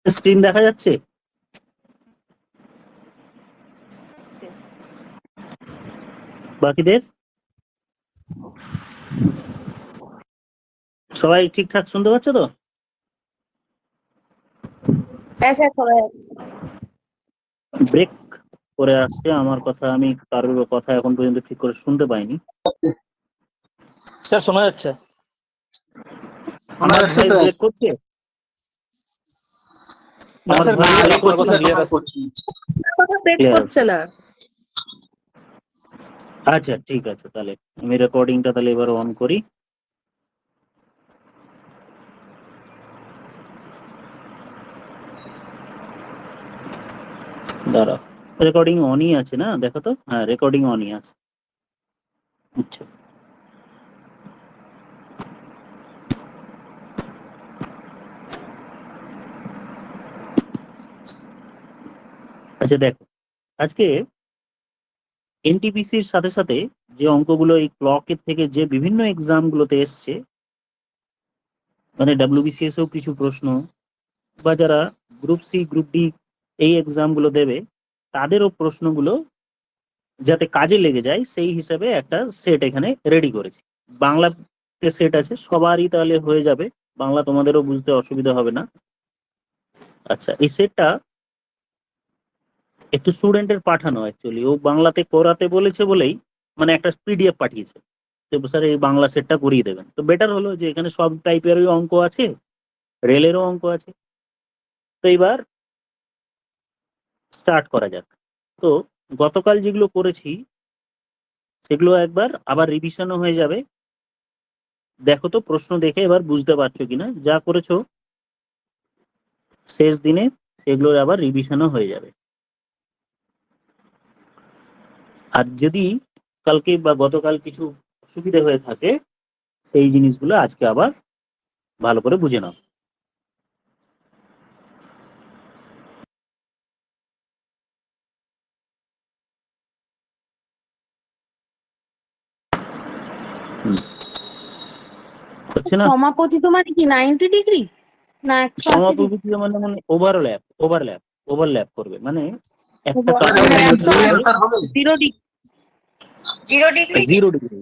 Screen দেখা যাচ্ছে? বাকিদের সবাই ঠিকঠাক শুনতে পাচ্ছ তো? হ্যাঁ স্যার শোনা যাচ্ছে। ব্রেক করে আসছে আমার কথা, আমি কারোর কথা এখন পর্যন্ত ঠিক করে শুনতে পাইনি। স্যার শোনা যাচ্ছে? আমার ভয়েস ব্রেক করছে? না স্যার, আপনার কথা ক্লিয়ার আছে। কথা ব্রেক Clear করছে না। আচ্ছা ঠিক আছে, তাহলে আমি রেকর্ডিংটা তাহলে এবার অন করি। দাঁড়াও, রেকর্ডিং অনই আছে না? দেখো তো, হ্যাঁ রেকর্ডিং অনই আছে। আচ্ছা আচ্ছা দেখো, আজকে এনটিপিসির সাথে সাথে যে অঙ্কগুলো এই ক্লকের থেকে যে বিভিন্ন এক্সাম গুলোতে এসছে, মানে ডাব্লিউবিসিএস এও কিছু প্রশ্ন, বা যারা গ্রুপ সি গ্রুপ ডি এই এক্সাম গুলো দেবে তাদেরও প্রশ্নগুলো যাতে কাজে লেগে যায় সেই হিসাবে একটা সেট এখানে রেডি করেছি। বাংলাতে সেট আছে, সবারই তাহলে হয়ে যাবে, বাংলা তোমাদেরও বুঝতে অসুবিধা হবে না। আচ্ছা, এই সেটটা একটু স্টুডেন্টের পাঠানো, অ্যাকচুয়ালি ও বাংলাতে করাতে বলেছে বলেই মানে একটা পিডিএফ পাঠিয়েছে, তো স্যার এই বাংলা সেটটা করিয়ে দেবেন। তো বেটার হলো যে এখানে সব টাইপেরই অঙ্ক আছে, রেলেরও অঙ্ক আছে। তো এবার স্টার্ট করা যাক। তো গতকাল যেগুলো করেছি সেগুলো একবার আবার রিভিশনও হয়ে যাবে। দেখো তো প্রশ্ন দেখে এবার বুঝতে পারছো কিনা, যা করেছো শেষ দিনে সেগুলোর আবার রিভিশনও হয়ে যাবে। আর যদি কালকে বা গতকাল কিছু অসুবিধা হয়ে থাকে সেই জিনিসগুলো আজকে আবার ভালো করে বুঝে নাও। হচ্ছে না? সমাপতি তো মানে কি 90 ডিগ্রি না 180 ডিগ্রি? সমাপতি মানে মানে ওভারল্যাপ ওভারল্যাপ ওভারল্যাপ করবে, মানে একটা zero degree. Zero degree. 0 degree.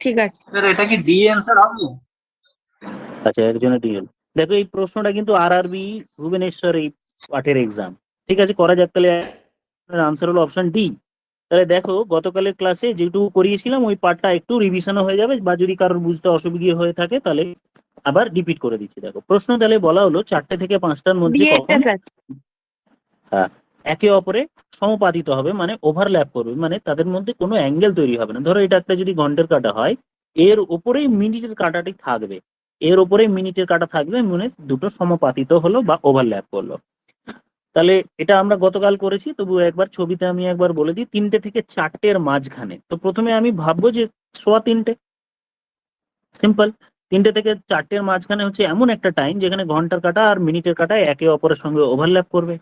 ঠিক আছে স্যার এটা কি ডি অ্যান্সার হবে? আচ্ছা, একজনের ডিএল। দেখো এই প্রশ্নটা কিন্তু আরআরবি ভুবনেশ্বর এই পাঠের এক্সাম। ঠিক আছে, করা যাক তাহলে। আনসার হলো অপশন ডি। তাহলে দেখো গতকালের ক্লাসে যেটুকু করিয়েছিলাম ওই পার্টটা একটু রিভিশনও হয়ে যাবে, বা যদি কারোর বুঝতে অসুবিধা হয়ে থাকে তাহলে আবার রিপিট করে দিচ্ছি। দেখো প্রশ্ন তাহলে বলা হলো 4টে থেকে 5টার মধ্যে কখন হ্যাঁ একে অপরে সমাপাতিত হবে, মানে ওভারল্যাপ করবে, মানে তাদের মধ্যে কোনো অ্যাঙ্গেল তৈরি হবে না। ধরো এটা একটা যদি ঘন্টার কাটা হয়, এর উপরেই মিনিটের কাটাটি থাকবে, এর উপরেই মিনিটের কাটা থাকবে, মানে দুটো সমাপাতিত হলো বা ওভারল্যাপ করলো। তাহলে এটা আমরা গতকাল করেছি, তবু একবার ছবিতে আমি একবার বলে দিই। 3টে থেকে 4টের মাঝখানে, তো প্রথমে আমি ভাববো যে 3:15, সিম্পল। 3টে থেকে 4টের মাঝখানে হচ্ছে এমন একটা টাইম যেখানে ঘন্টার কাটা আর মিনিটের কাটা একে অপরের সঙ্গে ওভারল্যাপ করবে।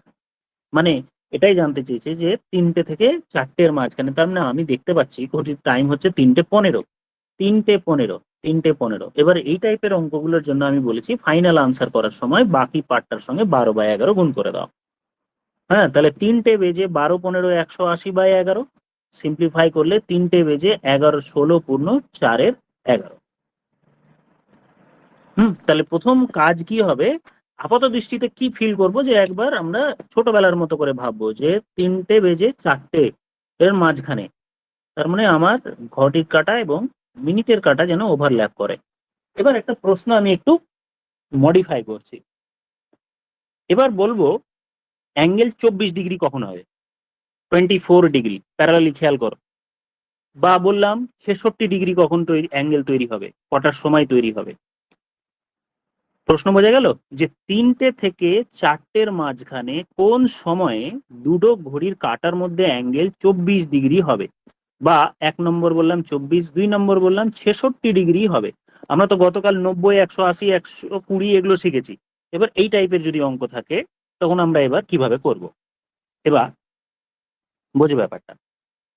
মানে এটাই জানতে চেয়েছে যে 3টে থেকে 4টের মাঝখানে, তার মানে আমি দেখতে পাচ্ছি ঘড়ির টাইম হচ্ছে 3:15। 3:15, 3:15। এবার এই টাইপের অঙ্কগুলোর জন্য আমি বলেছি ফাইনাল আনসার করার সময় বাকি পার্টটার সঙ্গে 12/11 গুণ করে দাও। হ্যাঁ, তাহলে 3টে বেজে 12, 15, 180/11। সিম্পলিফাই করলে 3টে বেজে 11, 16 পূর্ণ 4-এর 11। তাহলে প্রথম কাজ কি হবে, আপাত দৃষ্টিতে কি ফিল করব, যে একবার আমরা ছোটবেলার মতো করে ভাববো যে 3টে বেজে 4টে এর মাঝখানে, তার মানে আমার ঘড়ির কাঁটা এবং মিনিটের কাঁটা যেন ওভারল্যাপ করে। এবার একটা প্রশ্ন আমি একটু মডিফাই করছি। এবার বলবো অ্যাঙ্গেল 24 ডিগ্রি কখন হবে, 24 ডিগ্রি, প্যারালালি খেয়াল করো। বা বললাম 66 ডিগ্রি কখন অ্যাঙ্গেল তৈরি হবে, কটার সময় তৈরি হবে। প্রশ্ন বোঝা গেল যে 3টে থেকে 4টের মাঝখানে কোন সময়ে দুটো ঘড়ির কাঁটার মধ্যে অ্যাঙ্গেল 24 ডিগ্রি হবে, বা 1 নম্বর বললাম 24, 2 নম্বর বললাম 66 ডিগ্রি হবে। আমরা তো গতকাল 90, 180, 120 এগুলো শিখেছি। এবার এই টাইপের যদি অঙ্ক থাকে তখন আমরা এবার কিভাবে করব, এবার বোঝো ব্যাপারটা।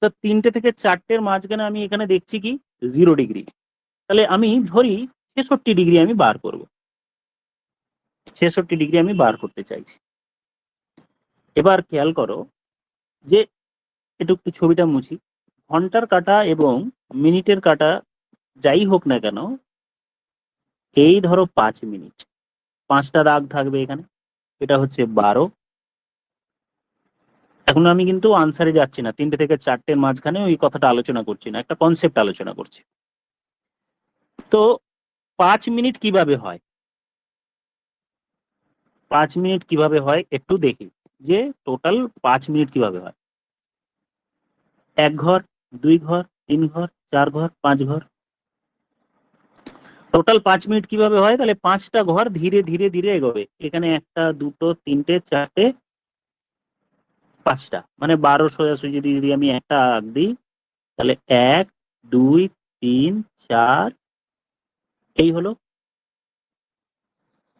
তো 3টে থেকে 4টের মাঝখানে আমি এখানে দেখছি কি 0 ডিগ্রি, তাহলে আমি ধরি 66 ডিগ্রি আমি বার করব। 66 ডিগ্রি আমি বার করতে চাইছি। এবার খেয়াল করো যে একটু ছবিটা মুছি, ঘন্টার কাঁটা এবং মিনিটের কাঁটা যাই হোক না কেন, এই ধরো 5 মিনিট, 5টা দাগ থাকবে এখানে, এটা হচ্ছে 12। এখন আমি কিন্তু আনসারে যাচ্ছি না, 3টে থেকে 4টের মাঝখানে ওই কথাটা আলোচনা করছি না, একটা কনসেপ্ট আলোচনা করছি। তো 5 মিনিট কিভাবে হয়, 5 মিনিট কিভাবে হয় একটু দেখি, যে টোটাল 5 মিনিট কিভাবে হয়। 1 ঘর, 2 ঘর, 3 ঘর, 4 ঘর, 5 ঘর, টোটাল 5 মিনিট কিভাবে হয়? তাহলে 5টা ঘর ধীরে ধীরে ধীরে এগোবে, এখানে 1টা 2টো 3টে 4টে 5টা, মানে 12 সোজাসুজি যদি আমি একটা আঁক দিই, তাহলে 1 2 3 4, এই হলো।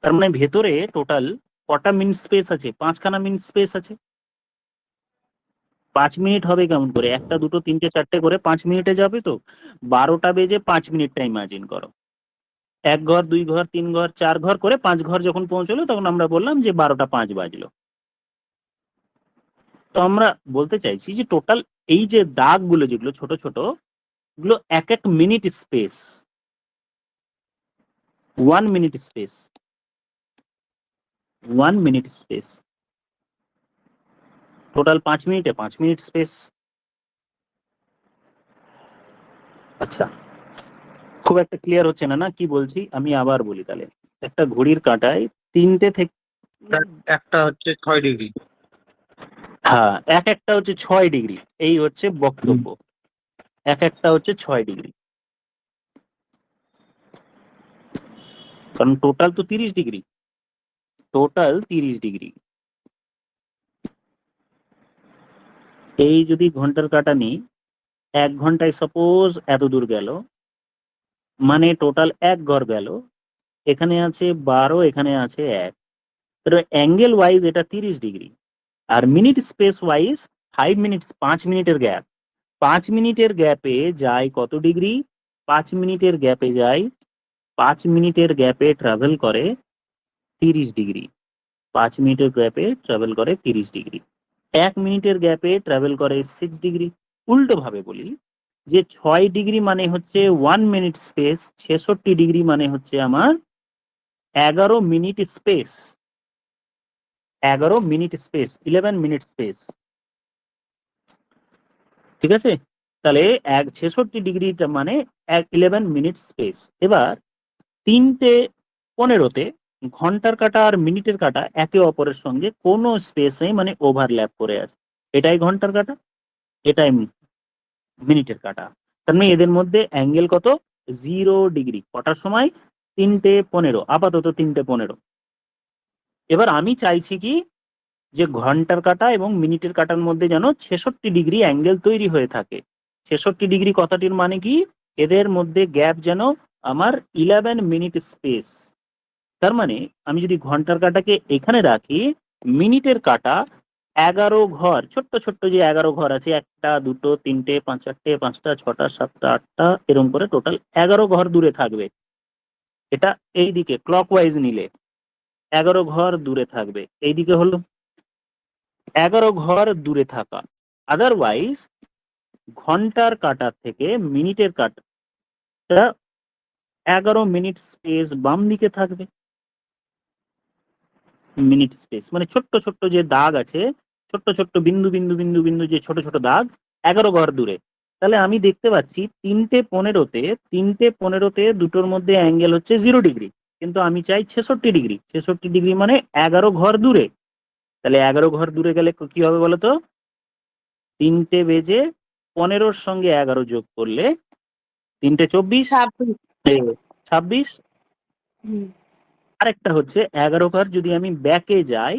তার মানে ভেতরে টোটাল কটা মিনিট স্পেস আছে? 5খানা মিনিট স্পেস আছে। 5 মিনিট হবে কেমন করে? 1টা 2টো 3টে 4টে করে 5 মিনিটে যাবে, তো 12টা বেজে 5 মিনিটটা ইমাজিন করো। 1 ঘর 2 ঘর 3 ঘর 4 ঘর করে 5 ঘর যখন পৌঁছলো, তখন আমরা বললাম যে 12টা 5 বাজলো। তো আমরা বলতে চাইছি যে টোটাল এই যে দাগগুলো যেগুলো ছোট ছোট, গুলো 1 minute space, 1 minute space, 1 minute space, total 5 মিনিটে 5 মিনিট স্পেস। আচ্ছা, খুব একটা ক্লিয়ার হচ্ছে না, না কি বলছি? আমি আবার বলি তাহলে। একটা ঘড়ির কাঁটায় 3টে থেকে, একটা হচ্ছে 6 ডিগ্রি। হ্যাঁ, একটা হচ্ছে 6 ডিগ্রি, এই হচ্ছে বক্তব্য। একটা হচ্ছে 6 ডিগ্রি, কারণ টোটাল তো 30 ডিগ্রি, টোটাল 30 ডিগ্রি। এই যদি ঘন্টার কাঁটা নিই, 1 ঘন্টায় সাপোজ এত দূর গেল, মানে টোটাল 1 ঘর গেল, এখানে আছে 12, এখানে আছে 1, অ্যাঙ্গেল ওয়াইজ এটা 30 ডিগ্রি। আর মিনিট স্পেস ওয়াইজ 5 মিনিট, 5 মিনিটের গ্যাপ, 5 মিনিটের গ্যাপে যায় কত ডিগ্রি? 5 মিনিটের গ্যাপে যায়, 5 মিনিটের গ্যাপে ট্রাভেল করে 30 ডিগ্রি। 5 মিনিটের গ্যাপে ট্রাভেল করে 30 ডিগ্রি। 1 মিনিটের গ্যাপে ট্রাভেল করে 6 ডিগ্রি। উল্টো ভাবে বলি, যে 6 ডিগ্রি মানে হচ্ছে 1 মিনিট স্পেস, 66 ডিগ্রি মানে হচ্ছে আমার 11 minute space, 11 minute space, 11 minute space. ঠিক আছে, তাহলে 66 ডিগ্রিটা মানে 11 মিনিট স্পেস। এবার 3:15 ঘন্টার কাঁটা আর মিনিটের কাঁটা একে অপরের সঙ্গে কোনো স্পেস নেই, মানে ওভারল্যাপ করে আছে। এটাই ঘন্টার কাঁটা, এটাই মিনিটের কাঁটা। তার মানে এদের মধ্যে অ্যাঙ্গেল কত? 0 ডিগ্রি। কটার সময়? 3:15, আপাতত 3:15। এবার আমি চাইছি কি, যে ঘন্টার কাঁটা এবং মিনিটের কাঁটার মধ্যে যেন 66 ডিগ্রি অ্যাঙ্গেল তৈরি হয়ে থাকে। 66 ডিগ্রি কথাটির মানে কি? এদের মধ্যে গ্যাপ যেন আমার 11 মিনিট স্পেস। তার মানে আমি যদি ঘন্টার কাঁটাকে এখানে রাখি, মিনিটের কাঁটা 11 ঘর, ছোট্ট ছোট্ট যে 11 ঘর আছে, 1টা 2টো 3টে 4টে 5টা 6টা 7টা 8টা, এরকম করে টোটাল 11 ঘর দূরে থাকবে। এটা এই দিকে ক্লকওয়াইজ নিলে 11 ঘর দূরে থাকবে, এইদিকে হলো 11 ঘর দূরে থাকা। আদারওয়াইজ ঘন্টার কাঁটা থেকে মিনিটের কাঁটা 11 মিনিট স্পেস বাম দিকে থাকবে। মিনিট স্পেস মানে ছোট্ট ছোট্ট যে দাগ আছে, ছোট্ট ছোট্ট বিন্দু বিন্দু বিন্দু বিন্দু যে ছোট ছোট দাগ, 11 ঘর দূরে। তাহলে আমি দেখতে পাচ্ছি 3:15 দুটোর মধ্যে অ্যাঙ্গেল হচ্ছে 0 ডিগ্রি, কিন্তু আমি চাই 66 ডিগ্রি। 66 ডিগ্রি মানে 11 ঘর দূরে। তাহলে 11 ঘর দূরে গেলে কি হবে বলতো? 3:15 সঙ্গে 11 যোগ করলে 3:24, 26। আরেকটা হচ্ছে 11 ঘর যদি আমি ব্যাকে যাই,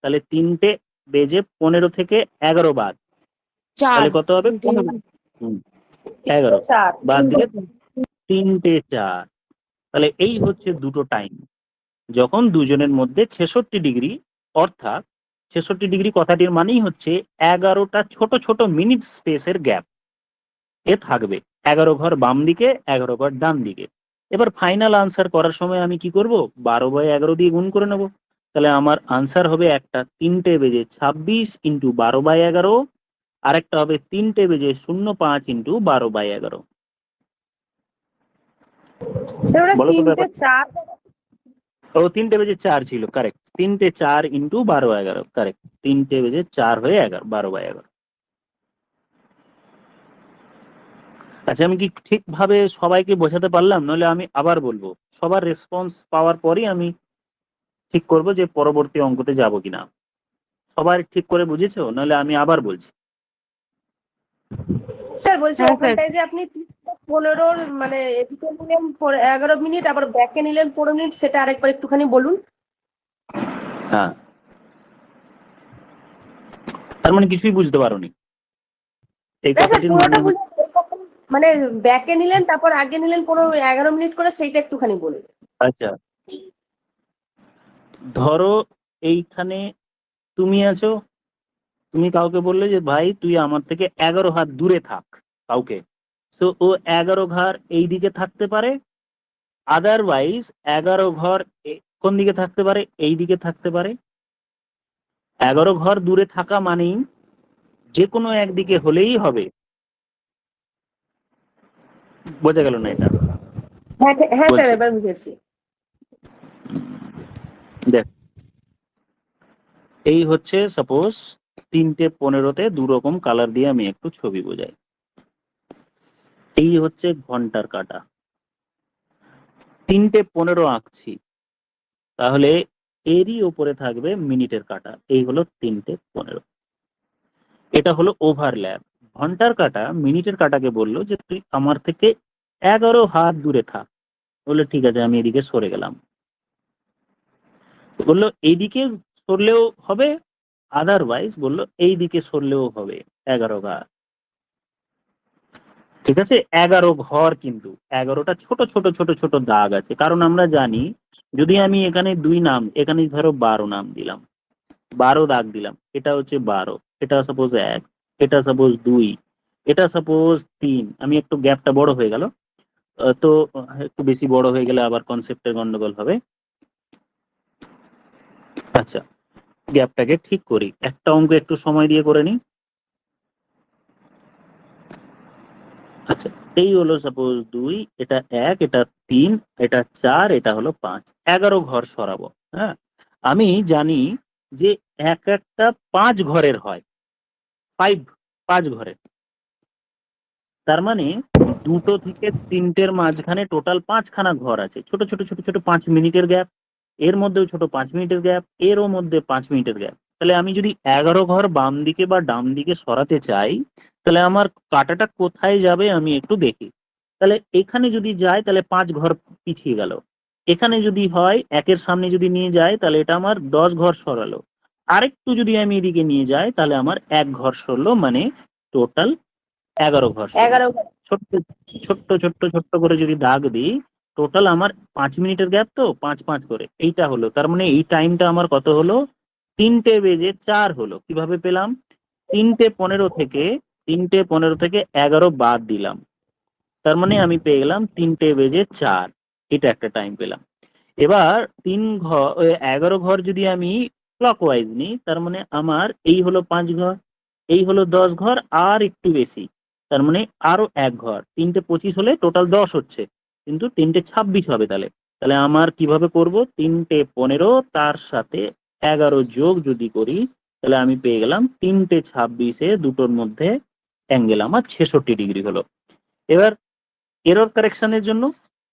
তাহলে 3:15 থেকে 11 বাদ, তাহলে কত হবে? 11 বাদ দিলে 3:04। তাহলে এই হচ্ছে দুটো টাইম, যখন দুজনের মধ্যে 66 ডিগ্রি, অর্থাৎ 66 ডিগ্রি কথাটির মানেই হচ্ছে 11টা ছোট ছোট মিনিট স্পেসের গ্যাপ এ থাকবে। 11 ঘর বাম দিকে, 11 ঘর ডান দিকে। এবার ফাইনাল আনসার করার সময় আমি কি করব, 12/11 দিয়ে গুণ করে নেব। তাহলে আমার আনসার হবে একটা 3 বেজে 26 ইন্টু 12/11, আর একটা হবে 3 বেজে 05 ইন্টু 12/11। স্যার ওটা বলো তো 3টে ব্যাপার, 4 ও 3 বেজে 4 ছিল, কারেক্ট। 3 4 into 12/11, correct. 3 বেজে 4 হয়ে 11, 12/11। আচ্ছা, আমি কি ঠিকভাবে সবাইকে বোঝাতে পারলাম? নইলে আমি আবার বলবো, সবার রেসপন্স পাওয়ার পরই আমি ঠিক করব যে পরবর্তী অঙ্কতে যাব কিনা। সবাই ঠিক করে বুঝেছো? নইলে আমি আবার বলছি। স্যার বলছি হ্যাঁ স্যার। ওখানটায় যে আপনি 15 মানে এদিকে নিলেন 11 মিনিট, আবার ব্যাকে নিলেন 15 মিনিট, সেটা আরেকবার একটুখানি বলুন। হ্যাঁ, তার মানে কিছুই বুঝতে পারোনি এই না স্যার কথাটির পুরোটা মানে বুঝে, মানে ব্যাকে নিলেন তারপর আগে নিলেন 11 মিনিট করে, সেইটা একটুখানি বলুন। আচ্ছা, ধরো এইখানে তুমি আছো, তুমি কাউকে বললে যে ভাই তুই আমার থেকে 11 হাত দূরে থাক, কাউকে। তো ও 11 ঘর এই দিকে থাকতে পারে, আদারওয়াইজ 11 ঘর কোন দিকে থাকতে পারে, এই দিকে থাকতে পারে। 11 ঘর দূরে থাকা মানেই যে কোনো একদিকে হলেই হবে। বোঝা গেল না এটা? হ্যাঁ হ্যাঁ স্যার, বলছি, এবার বুঝেছি। দেখ, এই হচ্ছে সাপোজ 3:15-তে দু রকম কালার দিয়ে আমি একটু ছবি বোঝাই। এই হচ্ছে ঘন্টার কাঁটা, 3:15 আঁকছি, তাহলে এরই ওপরে থাকবে মিনিটের কাঁটা। এই হলো 3:15, এটা হলো ওভারল্যাপ। ঘন্টার কাঁটা মিনিটের কাঁটাকে বললো যে তুই আমার থেকে 11 হাত দূরে থাক। বললো ঠিক আছে, আমি এদিকে সরে গেলাম। বললো এইদিকে সরলেও হবে, আদারওয়াইজ বললো এই দিকে সরলেও হবে 11 ঘর। ঠিক আছে, 11 ঘর, কিন্তু 11টা ছোট ছোট ছোট ছোট দাগ আছে, কারণ আমরা জানি যদি আমি এখানে 2 নাম, এখানে ধরো 12 নাম দিলাম, 12 দাগ দিলাম, এটা হচ্ছে 12, এটা সাপোজ 1, এটা সাপোজ 2, এটা সাপোজ 3। আমি একটু গ্যাপটা বড় হয়ে গেল, তো একটু বেশি বড় হয়ে গেলে আবার কনসেপ্টের গন্ডগোল হবে। আচ্ছা, গ্যাপটাকে ঠিক করি, একটা অঙ্ক একটু সময় দিয়ে করে নিই। আচ্ছা, এই হলো সাপোজ 2, এটা 1, এটা 3, এটা 4, এটা হলো 5, 11 ঘর সরাবো। হ্যাঁ, আমি জানি যে এক একটা 5 ঘরের হয়, 5 ঘরের। তার মানে দুটো থেকে তিনটের মাঝখানে টোটাল 5খানা ঘর আছে, ছোট ছোট ছোট ছোট 5 মিনিটের গ্যাপ, এর মধ্যেও ছোট 5 মিনিটের গ্যাপ, এরও মধ্যে 5 মিনিটের গ্যাপ। তাহলে আমি যদি 11 ঘর বাম দিকে বা ডান দিকে সরাতে চাই, তাহলে আমার কাঁটাটা কোথায় যাবে আমি একটু দেখি। তাহলে এখানে যদি যায় তাহলে 5 ঘর পিছিয়ে গেল। এখানে যদি হয়, একের সামনে যদি নিয়ে যায় তাহলে এটা আমার 10 ঘর সরালো। আরেকটু যদি আমি এদিকে নিয়ে যাই তাহলে আমার 1 ঘর সরলো, মানে টোটাল 11 ঘর সরলো। 11 ছোট্ট ছোট্ট ছোট্ট ছোট্ট করে যদি দাগ দিই, টোটাল আমার 5 মিনিটের গ্যাপ, তো 5 5 করে এইটা হলো। তার মানে এই টাইমটা আমার কত হলো, 3:04 হলো। কিভাবে পেলাম? 3:15 থেকে 11 বাদ দিলাম, তার মানে আমি পেয়ে গেলাম 3:04। এটা একটা টাইম পেলাম। এবার 11 ঘর যদি আমি ক্লকওয়াইজ নিই, তার মানে আমার এই হলো 5 ঘর, এই হলো 10 ঘর, আর একটু বেশি, তার মানে আরো 1 ঘর। 3:25 হলে টোটাল 10 হচ্ছে, কিন্তু 3:26 হবে। তাহলে তাহলে আমার কিভাবে করব, 3:15 তার সাথে 11 যোগ যদি করি, তাহলে আমি পেয়ে গেলাম 3:26-এ দুটোর মধ্যে অ্যাঙ্গেল আমার 66 ডিগ্রি হলো। এবার এরর কারেকশনের জন্য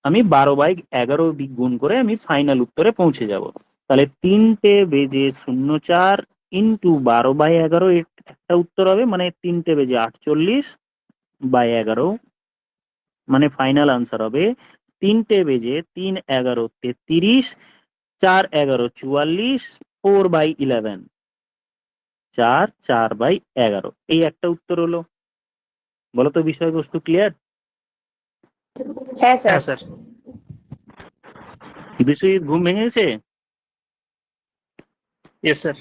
আমি 12/11 দিক গুণ করে আমি ফাইনাল উত্তরে পৌঁছে যাব। তাহলে 3:04 ইন্টু 12/11 একটা উত্তর হবে, মানে 3:48/11, মানে ফাইনাল আনসার হবে 3:311 4:11 44, 4/11। এই একটা উত্তর হলো। বলো তো বিষয়বস্তু ক্লিয়ার? হ্যাঁ স্যার। হ্যাঁ স্যার। বিশ্বজিৎ ঘুম ভেঙেছে? Yes sir.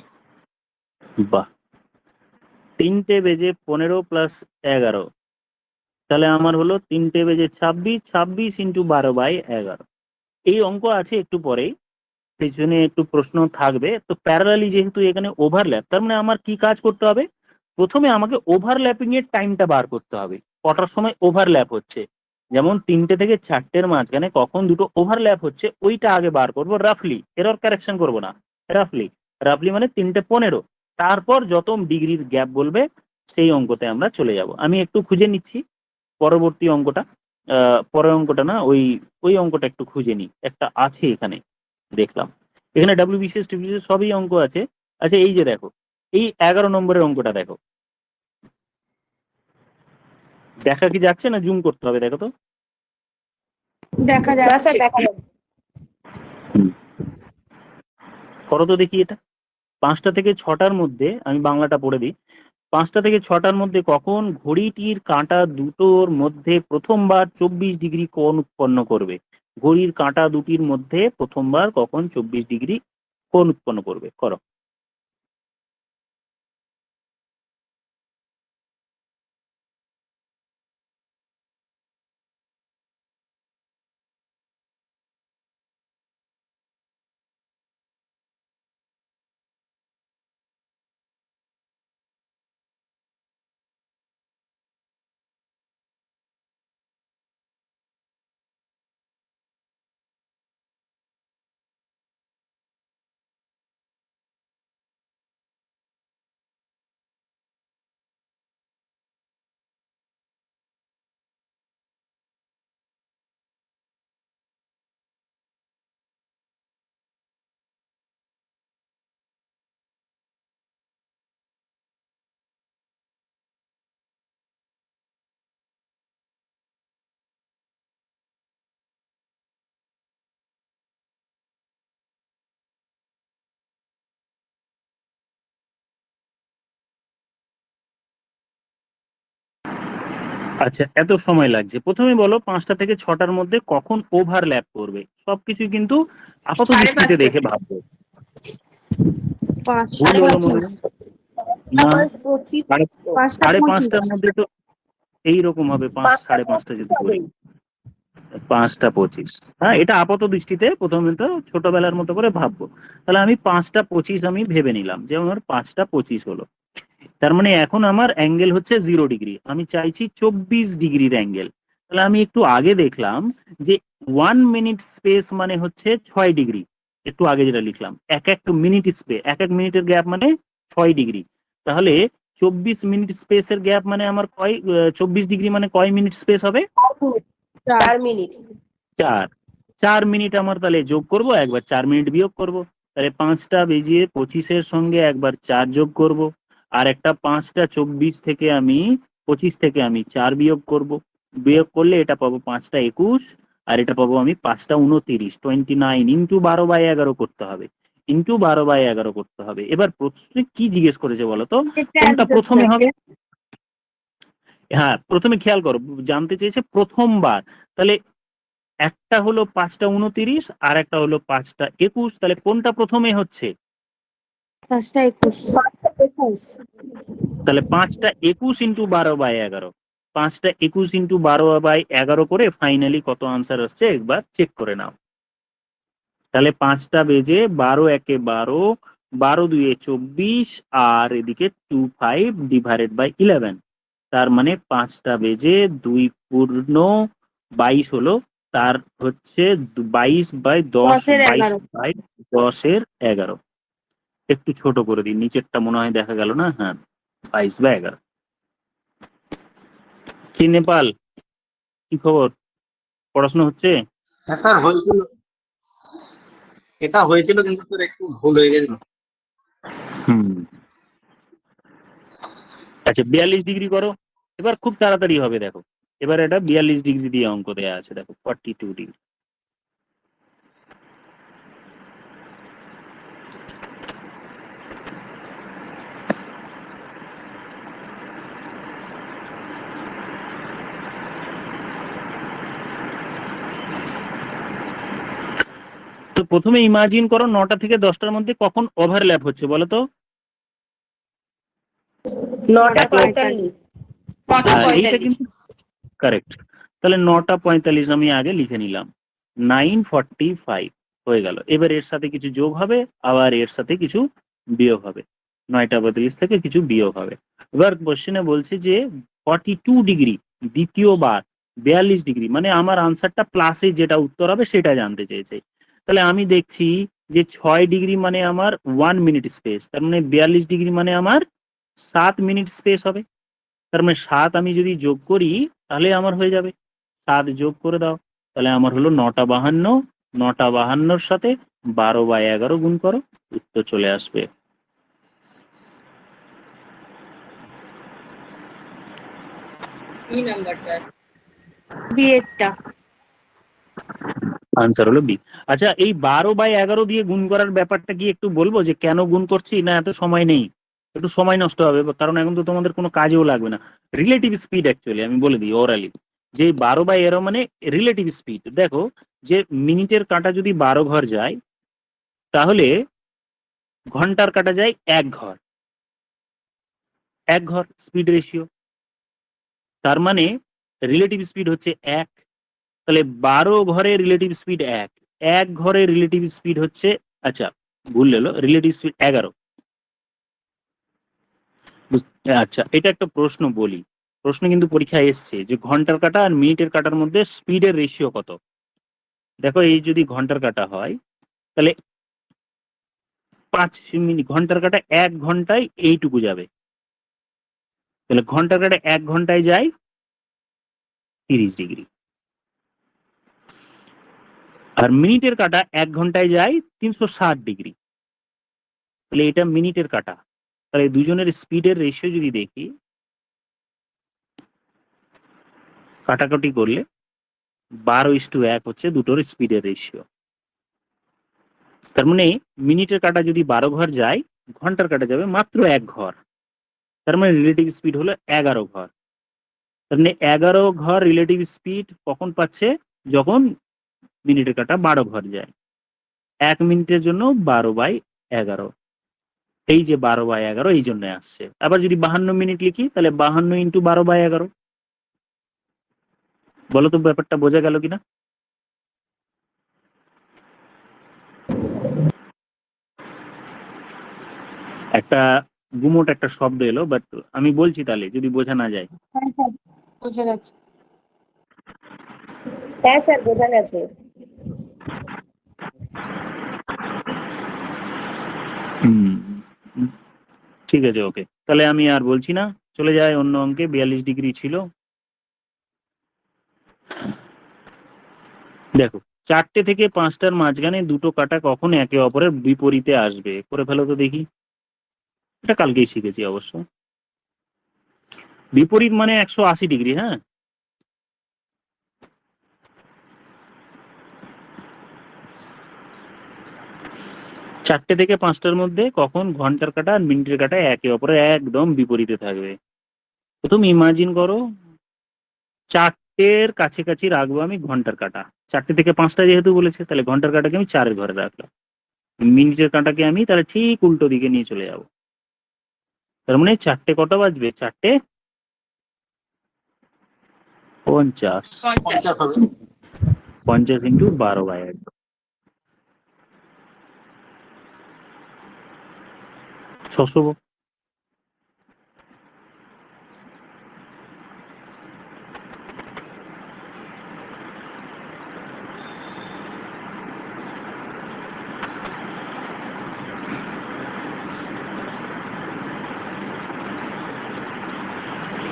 বাহ। 3:15 + 11 তাহলে আমার হলো 3টে বেজে 26, 26 ইন্টু 12/11। এই অঙ্ক আছে একটু পরেই, পেছনে একটু প্রশ্ন থাকবে। তো প্যারালালি যেহেতু এখানে ওভারল্যাপ, তার মানে আমার কি কাজ করতে হবে? প্রথমে আমাকে ওভারল্যাপিং এর টাইমটা বার করতে হবে, কটার সময় ওভারল্যাপ হচ্ছে। যেমন 3টে থেকে 4টের মাঝখানে কখন দুটো ওভারল্যাপ হচ্ছে ওইটা আগে বার করব রাফলি, এরর কারেকশন করব না, রাফলি। রাফলি মানে 3:15। তারপর যত ডিগ্রির গ্যাপ বলবে সেই অঙ্কতে আমরা চলে যাব। আমি একটু খুঁজে নিচ্ছি পরবর্তী অঙ্কটা, পরের অঙ্কটা না, ওই অঙ্কটা একটু খুঁজে নিই, একটা আছে এখানে দেখলাম। এখানে ডাব্লিউবিসিএস টিবিসিএস সবই অঙ্ক আছে। আচ্ছা এই যে দেখো, এই 11 নম্বরের অঙ্কটা দেখো, দেখা কি যাচ্ছে না জুম করতে হবে? দেখো তো। দেখা না স্যার যাচ্ছে। দেখা যাবে। করো তো দেখি এটা। 5টা থেকে 6টার মধ্যে, আমি বাংলাটা পড়ে দিই। 5টা থেকে 6টার মধ্যে কখন ঘড়িটির কাঁটা দুটোর মধ্যে প্রথমবার 24 ডিগ্রি কোণ উৎপন্ন করবে? ঘড়ির কাঁটা দুটির মধ্যে প্রথমবার কখন 24 ডিগ্রি কোণ উৎপন্ন করবে? করো। আচ্ছা এত সময় লাগছে, প্রথমে বলো 5টা থেকে 6টার মধ্যে কখন ওভারল্যাপ করবে? সবকিছু কিন্তু আপাত দৃষ্টিতে দেখে ভাববো। ভুল হলো মনে হয় না? 5:30টার মধ্যে তো এইরকম হবে, 5:30 যদি বলি 5:25। হ্যাঁ, এটা আপাত দৃষ্টিতে প্রথমে তো ছোটবেলার মতো করে ভাববো। তাহলে আমি 5:25 আমি ভেবে নিলাম যে আমার 5:25 হলো। তার মানে এখন আমার অ্যাঙ্গেল হচ্ছে 0 ডিগ্রি, আমি চাইছি 24 ডিগ্রির অ্যাঙ্গেল। তাহলে আমি একটু আগে দেখলাম যে 1 মিনিট স্পেস মানে হচ্ছে 6 ডিগ্রি। একটু আগে যেটা লিখলাম, এক মিনিট স্পেস, এক মিনিটের গ্যাপ মানে 6 ডিগ্রি। তাহলে 24 মিনিট স্পেসের গ্যাপ মানে আমার 24 ডিগ্রি মানে কয় মিনিট স্পেস হবে? 4 মিনিট। 4 মিনিট আমার তাহলে যোগ করব, একবার 4 মিনিট বিয়োগ করব। তাহলে 5:25 সঙ্গে একবার 4 যোগ করব, আর একটা 5:24 থেকে আমি 25 থেকে আমি 4 বিয়োগ করব। বিয়োগ করলে এটা পাবো 5:21, আর এটা পাবো আমি 5:29। 29 ইন্টু 12/11 করতে হবে, ইন্টু 12/11 করতে হবে। এবার প্রশ্নে কি জিজ্ঞেস করেছে বলো তো, কোনটা প্রথমে হবে? হ্যাঁ প্রথমে খেয়াল করো, জানতে চেয়েছে প্রথমবার। তাহলে একটা হলো 5:29 আর একটা হলো 5:21, তাহলে কোনটা প্রথমে হচ্ছে? 5:21। তাহলে 5:21 ইন্টু 12/11, 5:21 ইন্টু 12/11 করে ফাইনালি কত আনসার আসছে একবার চেক করে নাও। তাহলে 5টা বেজে 12 একে 12, 12 দুয়ে 24, আর এদিকে 25 ডিভাইডেড বাই 11। তার মানে 5টা বেজে 2 পূর্ণ 22 হলো। তার হচ্ছে 22/10, 22/10 একটু ছোট করে দিই, নিচেরটা মনে হয় দেখা গেল না। হ্যাঁ 22/11। কি নেপাল, কি খবর? পড়াশোনা হচ্ছে? হ্যাঁ স্যার হয়েছিল, এটা হয়েছিল কিন্তু স্যার একটু ভুল হয়ে গেছিল। হুম। আচ্ছা 42 ডিগ্রি করো, এবার খুব তাড়াতাড়ি হবে। দেখো এবার এটা 42 ডিগ্রি দিয়ে অঙ্ক দেয়া আছে, দেখো 42 ডিগ্রি। তো প্রথমে ইমাজিন করো 9টা থেকে 10টার মধ্যে কখন ওভারল্যাপ হচ্ছে বলো তো? 9:45। এইটা কিন্তু কারেক্ট। তাহলে 9:45 আমি আগে লিখে নিলাম, 9:45 হয়ে গেল। এবার এর সাথে কিছু যোগ হবে, আবার এর সাথে কিছু বিয়োগ হবে, 9:42 থেকে কিছু বিয়োগ হবে। এবার কোশ্চেনে বলছে যে 42 ডিগ্রি দ্বিতীয়বার 42 ডিগ্রি, মানে আমার আনসারটা প্লাসে যেটা উত্তর হবে সেটা জানতে চেয়েছে। তাহলে আমি দেখছি যে 6 ডিগ্রি মানে আমার 1 মিনিট স্পেস, তার মানে 42 ডিগ্রি মানে আমার 7 মিনিট স্পেস হবে। তার মানে 7 আমি যদি যোগ করি তাহলে আমার হয়ে যাবে, 7 যোগ করে দাও, তাহলে আমার হলো 9:52। 9:52-র সাথে 12/11 গুণ করো, উত্তর চলে আসবে। বিয়েরটা। আনসার হলো বি। আচ্ছা, এই 12/11 দিয়ে গুণ করার ব্যাপারটা কি একটু বলবো, যে কেন গুণ করছি? না এত সময় নেই, একটু সময় নষ্ট হবে, কারণ এখন তো তোমাদের কোনো কাজেও লাগবে না। রিলেটিভ স্পিড অ্যাকচুয়ালি আমি বলে দিই ওরালি, যে 12/11 মানে রিলেটিভ স্পিড। দেখো যে মিনিটের কাঁটা যদি 12 ঘর যায়, তাহলে ঘন্টার কাটা যায় 1 ঘর, 1 ঘর স্পিড রেশিও। তার মানে রিলেটিভ স্পিড হচ্ছে 1। তাহলে 12 ঘরে রিলেটিভ স্পিড 1, 1 ঘরে রিলেটিভ স্পিড হচ্ছে, আচ্ছা ভুল হলো, রিলেটিভ স্পিড 11। আচ্ছা, এটা একটা প্রশ্ন বলি, প্রশ্ন কিন্তু পরীক্ষায় এসছে যে ঘন্টার কাটা আর মিনিটের কাটার মধ্যে স্পিডের রেশিও কত। দেখো এই যদি ঘন্টার কাটা হয়, তাহলে 5 মিনিট, ঘন্টার কাটা 1 ঘন্টায় এইটুকু যাবে, তাহলে ঘন্টার কাটা 1 ঘন্টায় যায় 30 ডিগ্রি, আর মিনিটের কাটা 1 ঘন্টায় যায় 360 ডিগ্রি। তাহলে এটা মিনিটের কাটা। তাহলে দুজনের স্পিডের রেশিও যদি দেখি, কাটাকাটি করলে 12:1 হচ্ছে দুটোর স্পিডের রেশিও। তার মানে মিনিটের কাটা যদি 12 ঘর যায়, ঘন্টার কাটা যাবে মাত্র 1 ঘর, তার মানে রিলেটিভ স্পিড হলো 11 ঘর। তার মানে 11 ঘর রিলেটিভ স্পিড কখন পাচ্ছে, যখন মিনিটের কাটা 12 ঘর যায়। 1 মিনিটের জন্য 12/11, এই যে 12/11 এই জন্য আসছে। আবার যদি 52 মিনিট লিখি, তাহলে 52 × 12/11। বলো তো ব্যাপারটা বোঝা গেল কিনা? একটা গুমোট একটা শব্দ এলো, বাট আমি বলছি তাহলে যদি বোঝা না যায়। হ্যাঁ স্যার, বোঝা গেছে। হ্যাঁ স্যার, বোঝা গেছে। হুম, ঠিক আছে, ওকে, তাহলে আমি আর বলছি না, চলে যায় অন্য অঙ্কে। 42 ডিগ্রি ছিল। দেখো 4টে থেকে 5টার মাঝখানে দুটো কাটা কখন একে অপরের বিপরীতে আসবে, করে ফেলো তো দেখি। এটা কালকেই শিখেছি অবশ্য। বিপরীত মানে 180 ডিগ্রি। হ্যাঁ, 4টে থেকে 5টার মধ্যে কখন ঘন্টার কাটা আর মিনিটের কাটা একে অপরের একদম বিপরীতে থাকবে। প্রথম ইমাজিন করো, 4টের কাছাকাছি রাখবো আমি ঘন্টার কাটা। 4টে থেকে 5টা যেহেতু বলেছে, তাহলে ঘন্টার কাটাকে আমি 4-এর ঘরে রাখলাম, মিনিটের কাটাকে আমি তাহলে ঠিক উল্টো দিকে নিয়ে চলে যাব। তার মানে 4টে কটা বাজবে, 4:50। 50 হবে। 50 × 12/11, 600।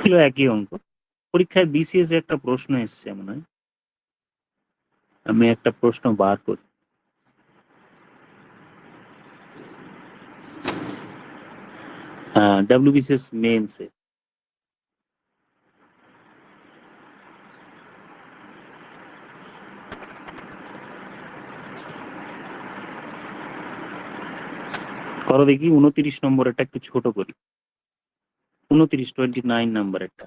ছিল একই অঙ্ক। পরীক্ষায় বিসিএস একটা প্রশ্ন এসছে মনে হয়, আমি একটা প্রশ্ন বার করি। হ্যাঁ, ডব্লিউবিসিএস মেন্সে। করো দেখি, 29 নম্বরেরটা একটু ছোট করি, 29 নম্বরেরটা।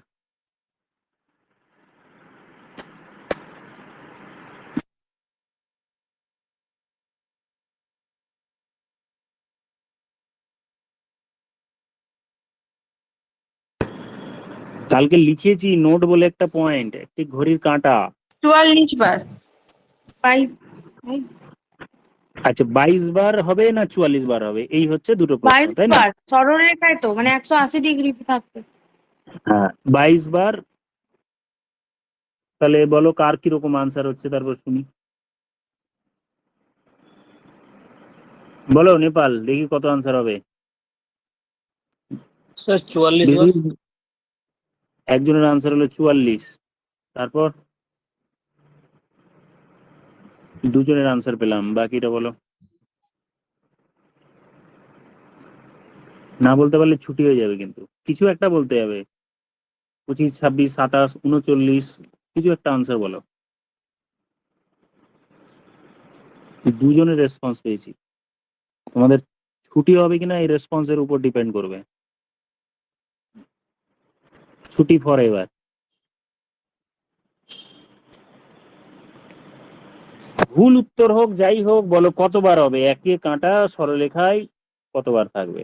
কালকে লিখেছি নোট বলে একটা পয়েন্ট, একটি ঘড়ির কাঁটা। 44 বার। 22 আচ্ছা 22 বার হবে না 44 বার হবে, এই হচ্ছে দুটো প্রশ্ন, 22 তাই না? বার সরলরেখায় তো, মানে 180 ডিগ্রিতে থাকবে। হ্যাঁ 22 বার। তাহলে বলো কার কিরকম আনসার হচ্ছে, তারপর শুনি। বলো নেপাল, দেখি কত আনসার হবে। স্যার 44 বার। বেশি, একজনের আনসার হলো 44। তারপর দুজনের আনসার পেলাম, বাকিটা বলো। না বলতে পারলে ছুটি হয়ে যাবে, কিন্তু কিছু একটা বলতে হবে। 25, 26, 27, 39, কিছু একটা আনসার বলো। দুজনের রেসপন্স পেয়েছি, তোমাদের ছুটি হবে কিনা এই রেসপন্সের উপর ডিপেন্ড করবে। ছুটি ফর এভার। ভুল উত্তর হোক যাই হোক, বলো কতবার হবে, একে কাঁটা সরলরেখায় কতবার থাকবে।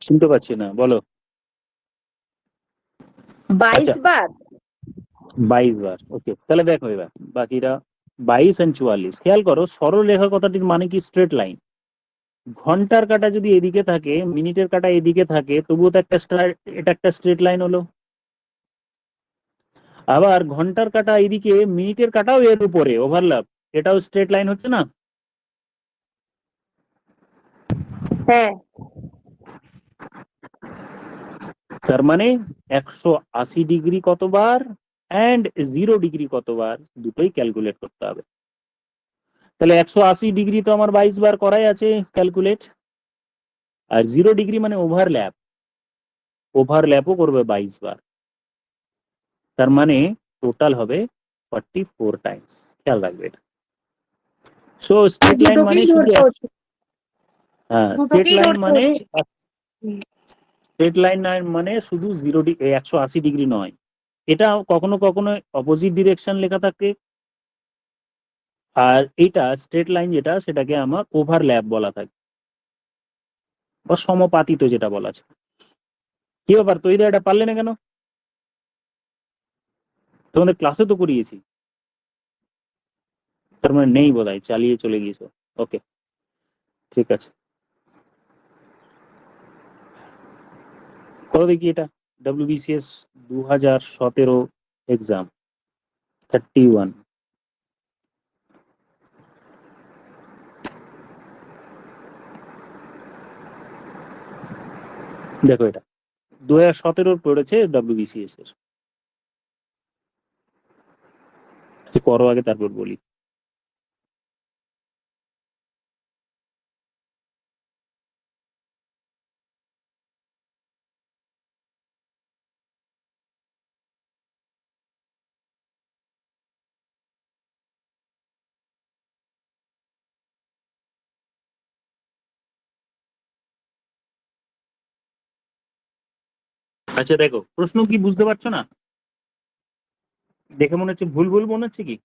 শুনতে পাচ্ছি না, বলো। 22 আচ্ছা বার। 22 বার, ওকে। তাহলে দেখো এবার বাকিরা 22 আর 44, খেয়াল করো সরলরেখা কথাটির মানে কি স্ট্রেট লাইন। ঘন্টার কাঁটা যদি এদিকে থাকে, মিনিটের কাঁটা এদিকে থাকে, তবুও তো এটা একটা স্ট্রেট লাইন হলো। আবার ঘন্টার কাঁটা এদিকে, মিনিটের কাঁটাও এর উপরে ওভারল্যাপ, এটাও স্ট্রেট লাইন হচ্ছে না? হ্যাঁ। তার মানে 180 ডিগ্রি কতবার অ্যান্ড 0 ডিগ্রি কতবার, দুটোই ক্যালকুলেট করতে হবে। তাহলে 180 ডিগ্রি তো আমার 22 বার করাই আছে ক্যালকুলেট, আর 0 ডিগ্রি মানে ওভারল্যাপ, ওভারল্যাপও করবে 22 বার। তার মানে টোটাল হবে 44 টাইমস। খেয়াল রাখবে এটা। সো স্ট্রেট লাইন মানে দুটোকেই শুধু ধরতে হচ্ছে, হ্যাঁ স্ট্রেট দুটোকেই লাইন ধরতে মানে হচ্ছে। স্ট্রেট লাইন মানে শুধু 180 ডিগ্রি নয়, এটা কখনো কখনো অপোজিট ডিরেকশন লেখা থাকে। আর এইটা স্ট্রেট লাইন যেটা, সেটাকে আমার ওভারল্যাপ বলা থাকে, বা সমাপাতিত যেটা বলা আছে। কি ব্যাপার, তৈরি এটা পারলে না কেন? তোমাদের ক্লাসে তো করিয়েছি। তার মানে নেই বোধহয়, চালিয়ে চলে গিয়েছো। ওকে ঠিক আছে, করো দেখি এটা। WBCS 2017 exam 31। দেখো এটা 2017 পড়েছে WBCS এর। করো আগে, তারপর বলি। আচ্ছা দেখো, প্রশ্ন কি বুঝতে পারছো না? দেখে মনে হচ্ছে ভুল ভুল মনে হচ্ছে কি?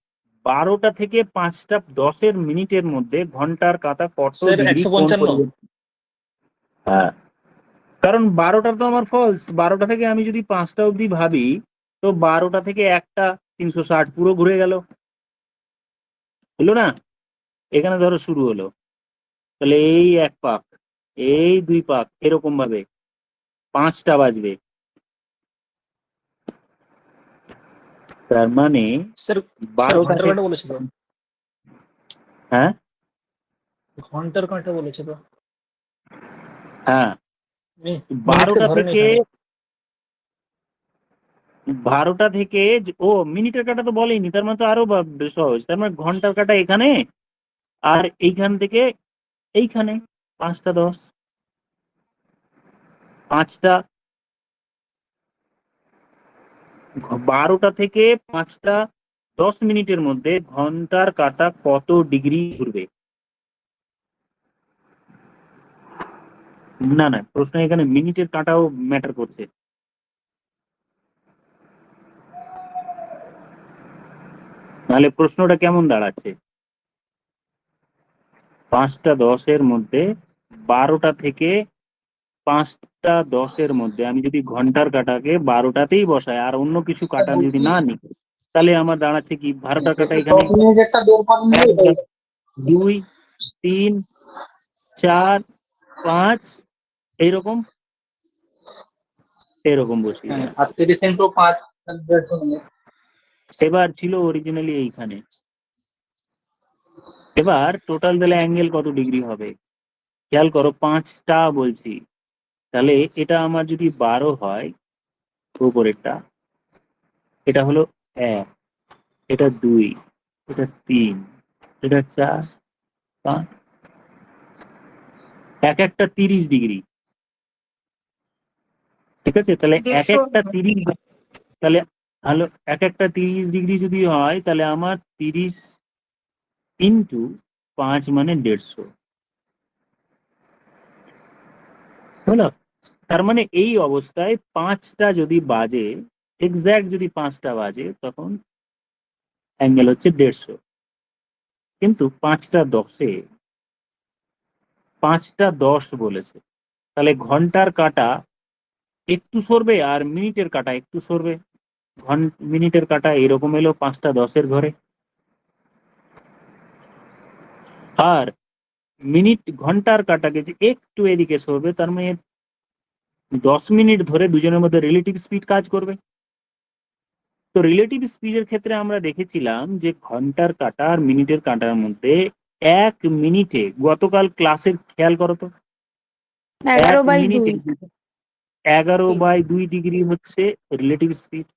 12টা থেকে 5টা 10 মিনিটের মধ্যে ঘন্টার কাঁটা কত স্যার ডিগ্রি কোণ 155। পরিবর্তন। হ্যাঁ, কারণ 12টা তো আমার ফলস, 12টা থেকে আমি যদি 5টা অবধি ভাবি, তো 12টা থেকে একটা 360 পুরো ঘুরে গেল, হলো না? এখানে ধরো শুরু হলো, তাহলে এই এক পাক, এই দুই পাক, এরকম ভাবে 5টা বাজবে। তার মানে স্যার, 12টা ঘন্টার থেকে, কাঁটা বলেছে তো। হ্যাঁ ঘন্টার কাঁটা বলেছে তো। হ্যাঁ, মিনিটকে 12টা ধরেনি থেকে, এখানে। 12টা থেকে ও মিনিটের কাটা তো বলেনি, তার মানে তো আরো সহজ। তার মানে ঘন্টার কাটা এখানে, আর এইখান থেকে এইখানে 5টা 10, 5টা 12টা থেকে 5টা 10 মিনিটের মধ্যে ঘন্টার কাটা কত ডিগ্রি ঘুরবে? না না, প্রশ্ন এখানে মিনিটের কাটাও ম্যাটার করছে। নাহলে প্রশ্নটা কেমন দাঁড়াচ্ছে? 5টা 10-এর মধ্যে 12টা থেকে 5টা 10-এর মধ্যে আমি যদি ঘন্টার কাটাকে 12টাতেই বসাই আর অন্য কিছু কাটা যদি না নিই, তাহলে আমার দাঁড়াচ্ছে কি 12টার কাটা এখানে 1, 2, 3, 4, 5 এইরকম এরকম বসিয়ে হ্যাঁ, দেয়। আর 30 ইন্টু 5 150 মিনিট। এবার ছিল অরিজিনালি এইখানে। এবার টোটাল তাহলে অ্যাঙ্গেল কত ডিগ্রি হবে খেয়াল করো, 5টা বলছি, তাহলে এটা আমার যদি 12 হয় উপরেরটা, এটা হলো 1, এটা 2, এটা 3, এটা 4, 5, এক একটা 30 ডিগ্রি। ঠিক আছে, তাহলে এক 150 একটা 30, তাহলে হলো এক একটা 30 ডিগ্রি যদি হয় তাহলে আমার 30 ইন্টু 5 মানে 150, হলো? তার মানে এই অবস্থায় 5টা যদি বাজে, এক্স্যাক্ট যদি 5টা বাজে, তখন অ্যাঙ্গেল হচ্ছে 150। কিন্তু 5টা 10 বলেছে, তাহলে ঘন্টার কাটা একটু সরবে আর মিনিটের কাটা একটু সরবে। মিনিটের কাটা এরকম এলো 5টা 10-এর ঘরে, আর ঘন্টার কাটাকে যে একটু এদিকে সরবে, তার মানে 10 মিনিট ধরে দুজনের মধ্যে রিলেটিভ স্পিড কাজ করবে। তো রিলেটিভ স্পিডের ক্ষেত্রে আমরা দেখেছিলাম যে ঘন্টার কাটা আর মিনিটের কাটার মধ্যে 1 মিনিটে, গতকাল ক্লাসের খেয়াল করো তো, 1 11/2। মিনিটে 11/2 ডিগ্রি হচ্ছে রিলেটিভ স্পিড।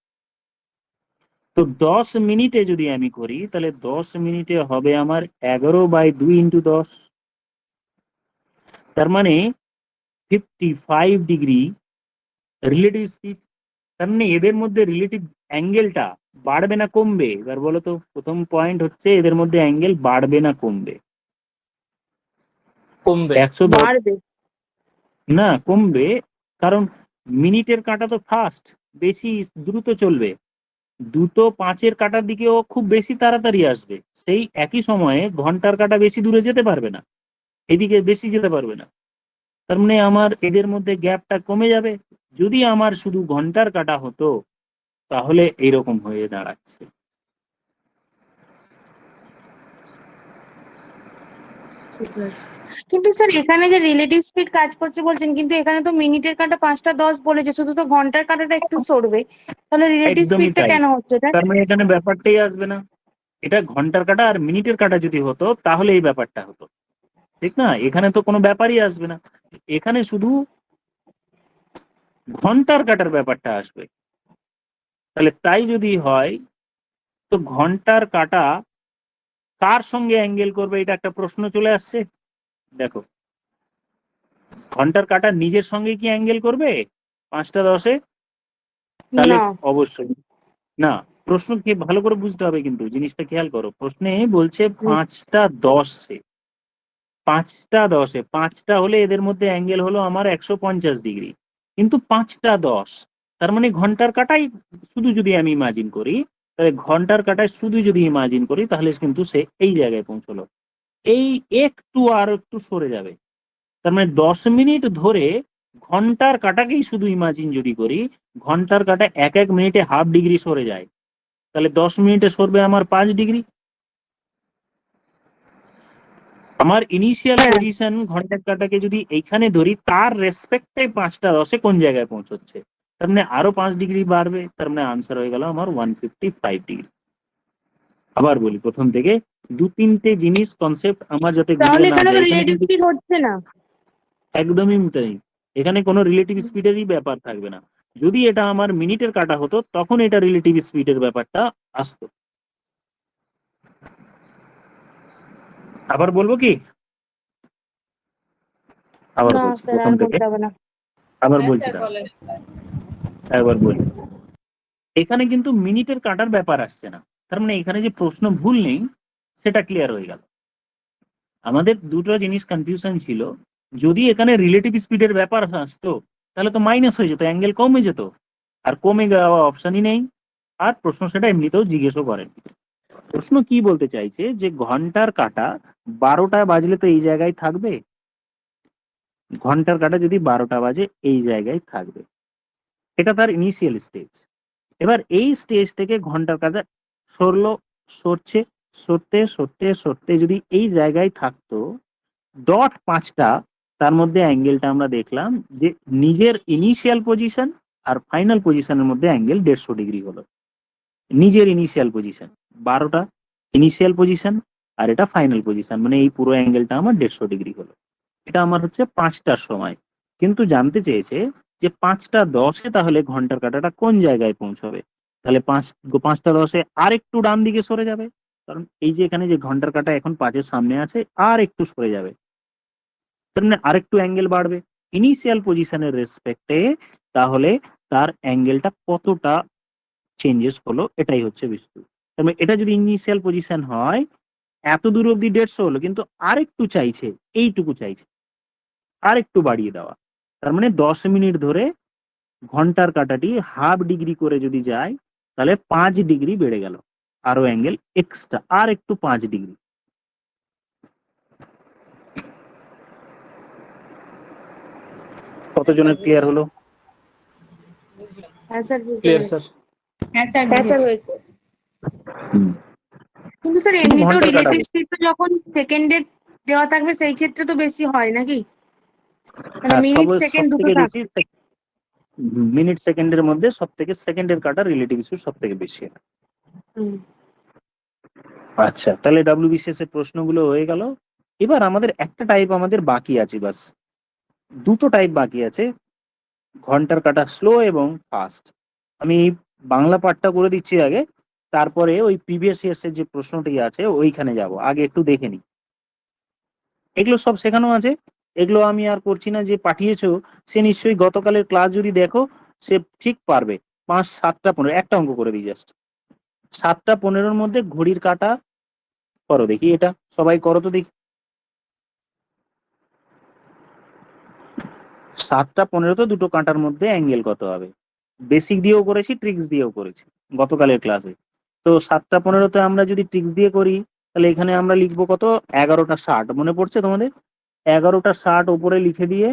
তো 10 মিনিটে যদি আমি করি তাহলে 10 মিনিটে হবে আমার 11/2 ইন্টু 10, তার মানে 55 ডিগ্রি রিলেটিভ স্পিড। তার মানে এদের মধ্যে রিলেটিভ অ্যাঙ্গেলটা বাড়বে না কমবে? এবার বলো তো, প্রথম পয়েন্ট হচ্ছে এদের মধ্যে অ্যাঙ্গেল বাড়বে না কমবে? কমবে। 110 বাড়বে। না, কমবে, কারণ মিনিটের কাঁটা তো ফাস্ট, বেশি দ্রুত চলবে, দ্রুত 5-এর কাঁটার দিকেও খুব বেশি তাড়াতাড়ি আসবে। সেই একই সময়ে ঘন্টার কাঁটা বেশি দূরে যেতে পারবে না, এদিকে বেশি যেতে পারবে না। তার মানে আমার এদের মধ্যে গ্যাপটা কমে যাবে। যদি আমার শুধু ঘন্টার কাঁটা হতো তাহলে এইরকম হয়ে দাঁড়াচ্ছে। কিন্তু স্যার এখানে যে রিলেটিভ স্পিড কাজ করছে বলছেন, কিন্তু এখানে তো মিনিটের কাঁটা 5টা 10 বলেছে, শুধু তো ঘন্টার কাঁটাটা একটু সরবে, তাহলে রিলেটিভ একদমই স্পিডটা তাই, কেন হচ্ছে এটা? তার মানে এখানে ব্যাপারটাই আসবে না। এটা ঘন্টার কাঁটা আর মিনিটের কাঁটা যদি হতো তাহলে এই ব্যাপারটা হতো, ঠিক না? এখানে তো কোনো ব্যাপারই আসবে না, এখানে শুধু ঘন্টার কাঁটার ব্যাপারটা আসবে। তাহলে তাই যদি হয়, তো ঘন্টার কাঁটা কার সঙ্গে অ্যাঙ্গেল করবে, এটা একটা প্রশ্ন চলে আসছে। দেখো, ঘন্টার কাঁটা নিজের সঙ্গে কি অ্যাঙ্গেল করবে 5টা 10-এ? তাহলে না। অবশ্যই না। প্রশ্ন কি ভালো করে বুঝতে হবে, কিন্তু জিনিসটা খেয়াল করো, প্রশ্নে বলছে 5টা 10-এ, 5টা 10-এ, 5টা হলে এদের মধ্যে অ্যাঙ্গেল হলো আমার 150 ডিগ্রি, কিন্তু 5টা 10, তার মানে ঘন্টার কাটাই শুধু যদি আমি ইমাজিন করি, তাহলে ঘন্টার কাটায় শুধু যদি ইমাজিন করি তাহলে কিন্তু সে এই জায়গায় পৌঁছলো, এই একটু আর একটু সরে যাবে। তার মানে 10 মিনিট ধরে ঘন্টার কাটাকেই শুধু ইমাজিন যদি করি, ঘন্টার কাটা এক এক মিনিটে হাফ ডিগ্রি সরে যায়, তাহলে 10 মিনিটে সরবে আমার 5 ডিগ্রি। আমার ইনিশিয়াল হ্যাঁ। পজিশন ঘন্টার কাটাকে যদি এইখানে ধরি, তার রেসপেক্টে 5টা 10-এ কোন জায়গায় পৌঁছচ্ছে, তার মানে আরো 5 ডিগ্রি বাড়বে, তার মানে আনসার হয়ে গেল আমার 155 ডিগ্রি। আবার বলি প্রথম থেকে, 2-3টে জিনিস কনসেপ্ট আমার যাতে তাহলে গুলিয়ে না এখানে তো যায়, এখানে রিলেটিভ কিন্তু স্পিড হচ্ছে না। একদমই তাই, এখানে কোনো রিলেটিভ স্পিডেরই ব্যাপার থাকবে না। যদি এটা আমার মিনিটের কাটা হতো তখন এটা রিলেটিভ স্পিডের ব্যাপারটা আসতো। আবার বলবো কি? আবার না বলছি স্যার, প্রথম আর থেকে, বলতে হবে না। আবার বলছি না, একবার বলি। এখানে কিন্তু মিনিটের কাটার ব্যাপার আসছে না, তার মানে এখানে যে প্রশ্ন ভুল নেই সেটা ক্লিয়ার হয়ে গেল। আমাদের দুটো জিনিস কনফিউশন ছিল, যদি এখানে রিলেটিভ স্পিডের ব্যাপার আসতো তাহলে তো মাইনাস হয়ে যেত, অ্যাঙ্গেল কমে যেত, আর কমে যাওয়া অপশনই নেই, আর প্রশ্ন সেটা এমনিতেও জিজ্ঞেসও করেন। প্রশ্ন কি বলতে চাইছে যে ঘন্টার কাঁটা 12টায় বাজলে তো এই জায়গায় থাকবে, ঘন্টার কাঁটা যদি 12টা বাজে এই জায়গায় থাকবে, এটা তার ইনিশিয়াল স্টেজ। এবার এই স্টেজ থেকে ঘন্টার কাঁটা সরলো, সরছে, সরতে সরতে সরতে যদি এই জায়গায় থাকতো, ডট 5টা, তার মধ্যে অ্যাঙ্গেলটা আমরা দেখলাম যে নিজের ইনিশিয়াল পজিশন আর ফাইনাল পজিশনের মধ্যে অ্যাঙ্গেল 150 ডিগ্রি হলো। নিজের ইনিশিয়াল পজিশন 12টা ইনিশিয়াল পজিশন, আর এটা ফাইনাল পজিশন, মানে এই পুরো অ্যাঙ্গেলটা আমার 150 ডিগ্রি হলো। এটা আমার হচ্ছে 5টার সময়। কিন্তু জানতে চেয়েছে যে 5টা 10-এ তাহলে ঘন্টার কাঁটাটা কোন জায়গায় পৌঁছবে। তাহলে 5টা 10-এ আর একটু ডান দিকে সরে যাবে, কারণ এই যে এখানে যে ঘন্টার কাঁটা এখন 5-এর সামনে আছে, আর একটু সরে যাবে, তার মানে আরেকটু অ্যাঙ্গেল বাড়বে ইনিশিয়াল পজিশনের রেসপেক্টে। তাহলে তার অ্যাঙ্গেলটা কতটা চেঞ্জেস হলো, এটাই হচ্ছে বিষয়। তার মানে এটা যদি ইনিশিয়াল পজিশন হয়, এত দূর অব্দি 150 হলো, কিন্তু আরেকটু চাইছে, এইটুকু চাইছে আর একটু বাড়িয়ে দেওয়া। তার মানে 10 মিনিট ধরে ঘন্টার কাঁটাটি হাফ ডিগ্রি করে যদি যায়, তাহলে 5 ডিগ্রি বেড়ে গেল, আরো অ্যাঙ্গেল এক্সট্রা, আর একটু 5 ডিগ্রি। কতজনের ক্লিয়ার হলো? হ্যাঁ স্যার, বুঝতে ক্লিয়ার পেরেছি। স্যার। হ্যাঁ স্যার হ্যাঁ স্যার হয়েছে। কিন্তু স্যার শুধু এমনিতেও ঘন্টার কাঁটা রিলেটিভ স্পিড তো যখন সেকেন্ডে দেওয়া থাকবে সেই ক্ষেত্রে তো বেশি হয় নাকি? মানে হ্যাঁ, মিনিট সব সেকেন্ড দুটো থেকে থাকবে। বেশি মিনিট সেকেন্ডের মধ্যে সব থেকে সেকেন্ডের কাটা রিলেটিভ স্পিড সব থেকে বেশি। হুম। আচ্ছা, তাহলে ডব্লিউবিসিএস এর প্রশ্নগুলো হয়ে গেল। এবার আমাদের একটা টাইপ আমাদের বাকি আছে, বাস দুটো টাইপ বাকি আছে, ঘন্টার কাটা স্লো এবং ফাস্ট। আমি বাংলা পাঠটা করে দিচ্ছি আগে, তারপরে ওই প্রিভিয়াস ইয়ার্স এর যে প্রশ্নটি আছে ওইখানে যাব। আগে একটু দেখে নিই, এগুলো সব শেখানো আছে, এগুলো আমি আর করছি না। যে পাঠিয়েছো সে নিশ্চয়ই গতকালের ক্লাস যদি দেখো, সে ঠিক পারবে। 5, 7টা 15, একটা অঙ্ক করে দিই জাস্ট। 7টা 15-র মধ্যে ঘড়ির কাঁটা করো দেখি, এটা সবাই করো তো দেখি। 7টা 15 তো দুটো কাঁটার মধ্যে অ্যাঙ্গেল কত হবে? বেসিক দিয়েও করেছি, ট্রিক্স দিয়েও করেছি গতকালের ক্লাসে। তো 7টা 15-তে আমরা যদি ট্রিক্স দিয়ে করি, তাহলে এখানে আমরা লিখবো কত? 11টা 60, মনে পড়ছে তোমাদের? 11টা 60 উপরে লিখে দিয়ে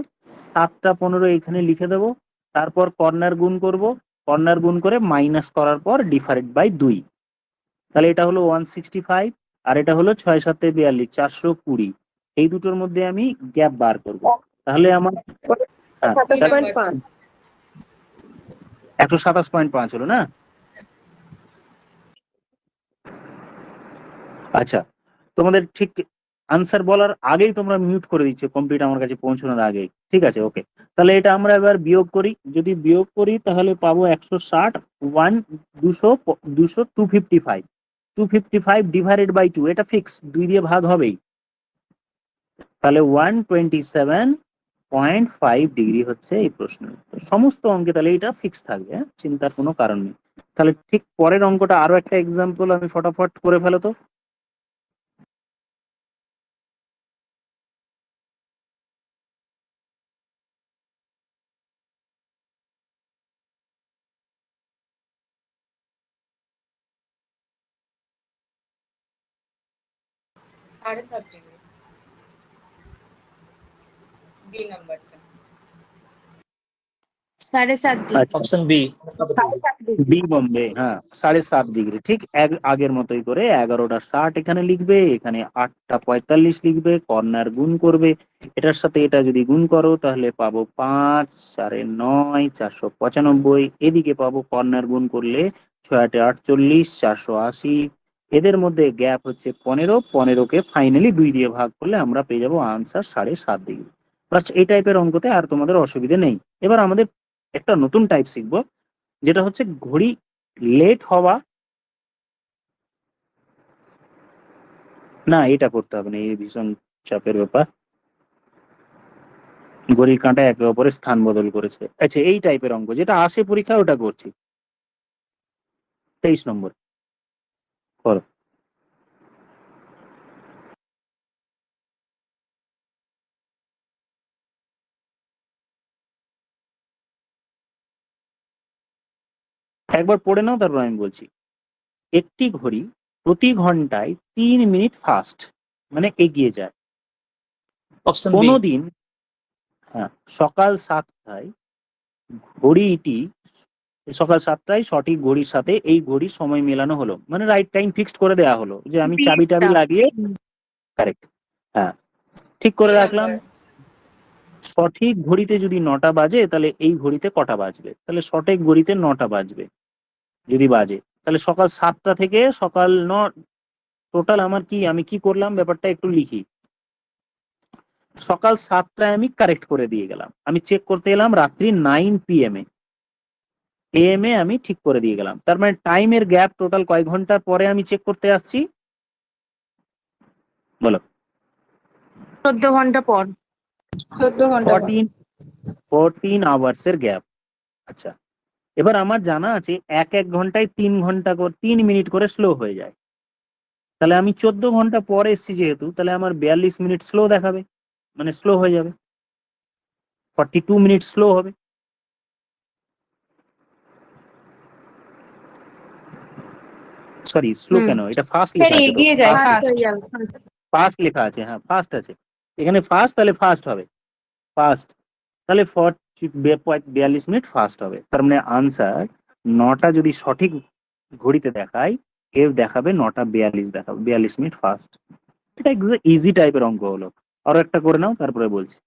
7টা 15 এখানে লিখে দেবো। তারপর কর্নার গুণ করব, কর্নার গুণ করে মাইনাস করার পর ডিভাইডেড বাই 2। তাহলে এটা হলো 165, আর এটা হলো 6 7 42, 420। এই দুটোর মধ্যে আমি গ্যাপ বার করব। তাহলে আমার 27.5। 127.5 হলো না? আচ্ছা, তোমাদের ঠিক আনসার বলার আগেই তোমরা মিউট করে দিচ্ছ, কমপ্লিট আমার কাছে পৌঁছানোর আগেই। ঠিক আছে, ওকে। তাহলে এটা আমরা এবার বিয়োগ করি, যদি বিয়োগ করি তাহলে পাবো 160, 255, 255 ডিভাইডেড বাই 2, এটা ফিক্স, 2 দিয়ে ভাগ হবেই। তাহলে 127.5 ডিগ্রি হচ্ছে এই প্রশ্ন। সমস্ত অঙ্কে তাহলে এটা ফিক্স থাকবে, হ্যাঁ? চিন্তার কোনো কারণ নেই। তাহলে ঠিক পরের অঙ্কটা আরো একটা এক্সাম্পল আমি ফটাফট করে ফেলো তো। সাড়ে সাত ডিগ্রি বি নাম্বারটা। 7.5 ডিগ্রি। আচ্ছা, option B. 7.5 degree. B Bombay, হ্যাঁ 7.5 ডিগ্রি, ঠিক আগের মতোই করে 11টা 60 এখানে লিখবে, এখানে 8টা 45 লিখবে, কর্নার গুণ করবে, এটার সাথে এটা যদি গুণ করো তাহলে পাবো 5, 9.5, 495। এদিকে পাবো কর্নার গুণ করলে 6 48, 480। এদের মধ্যে গ্যাপ হচ্ছে 15, 15কে ফাইনালি 2 দিয়ে ভাগ করলে আমরা পেয়ে যাবো আনসার 7.5 ডিগ্রি। বাস এই টাইপের অঙ্কতে আর তোমাদের অসুবিধা নেই। এবার আমাদের একটা নতুন টাইপ শিখবো, যেটা হচ্ছে ঘড়ি লেট হওয়া। না, এটা করতে হবে না, এই ভীষণ চাপের ব্যাপার। ঘড়ির কাঁটা একে অপরের স্থান বদল করেছে। আচ্ছা, এই টাইপের অঙ্ক যেটা আসে পরীক্ষা, ওটা করছি। 23 নম্বর করো। একবার পড়ে নাও, তারপর আমি বলছি। একটি ঘড়ি প্রতি ঘন্টায় 3 মিনিট ফাস্ট, মানে এগিয়ে যায়। Option B. কোনোদিন হ্যাঁ সকাল 7টায় ঘড়িটি সকাল 7টায় সঠিক ঘড়ির সাথে এই ঘড়ির সময় মেলানো হলো, মানে রাইট টাইম ফিক্সড করে দেয়া হলো যে আমি চাবি টাবি লাগিয়ে কারেক্ট হ্যাঁ ঠিক করে রাখলাম। সঠিক ঘড়িতে যদি 9টা বাজে তাহলে এই ঘড়িতে কটা বাজবে, তাহলে সঠিক ঘড়িতে 9টা বাজবে যদি বাজে, তাহলে সকাল 7টা থেকে সকাল 9 টোটাল আমার কি, আমি কি করলাম ব্যাপারটা একটু লিখি। সকাল 7টায় আমি কারেক্ট করে দিয়ে গেলাম, আমি চেক করতে গেলাম রাত্রি 9 PM AM এ আমি ঠিক করে দিয়ে গেলাম, তার মানে টাইমের গ্যাপ টোটাল কয় ঘন্টার পরে আমি চেক করতে আসছি বলো? 14 ঘন্টা পর। 14 ঘন্টা পর। 14 আওয়ার্সের গ্যাপ। আচ্ছা এবার আমার জানা আছে এক এক ঘন্টায় 3 ঘন্টা করে 3 মিনিট করে স্লো হয়ে যায়, তাহলে আমি 14 ঘন্টা পরে এসেছি যেহেতু, তাহলে আমার 42 মিনিট স্লো দেখাবে, মানে স্লো হয়ে যাবে, 42 মিনিট স্লো হবে। সরি স্লো হুম। কেন, এটা ফাস্ট লেখা আছে তো, এগিয়ে যায় Fast fast। হয়ে যাবে। ফাস্ট লেখা আছে, হ্যাঁ ফাস্ট আছে এখানে ফাস্ট, তাহলে ফাস্ট হবে ফাস্ট, তাহলে 42 মিনিট ফাস্ট হবে, তার মানে আনসার 9টা যদি সঠিক ঘড়িতে দেখায় এর দেখাবে 9টা 42 দেখাবে, 42 মিনিট ফাস্ট। এটা ইজি টাইপের অঙ্ক হলো, আরো একটা করে নাও তারপরে বলছি।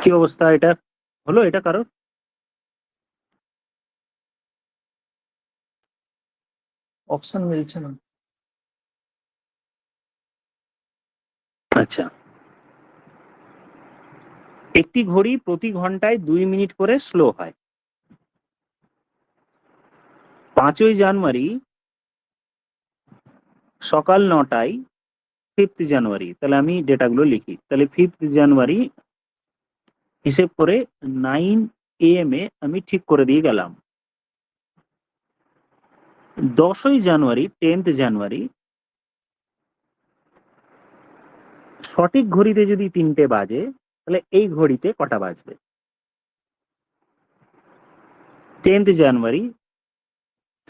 কি অবস্থা এটা, হলো এটা কারো? অপশন মিলছে না। আচ্ছা একটি ঘড়ি প্রতি ঘন্টায় 2 মিনিট করে স্লো হয়। 5ই জানুয়ারি সকাল 9টায় 5th জানুয়ারি, তাহলে আমি ডেটাগুলো লিখি, তাহলে 5th জানুয়ারি হিসেব করে 9 AM আমি ঠিক করে দিয়ে গেলাম। 10ই জানুয়ারি 10th জানুয়ারি সঠিক ঘড়িতে যদি 3টে বাজে তাহলে এই ঘড়িতে কটা বাজবে? 10th জানুয়ারি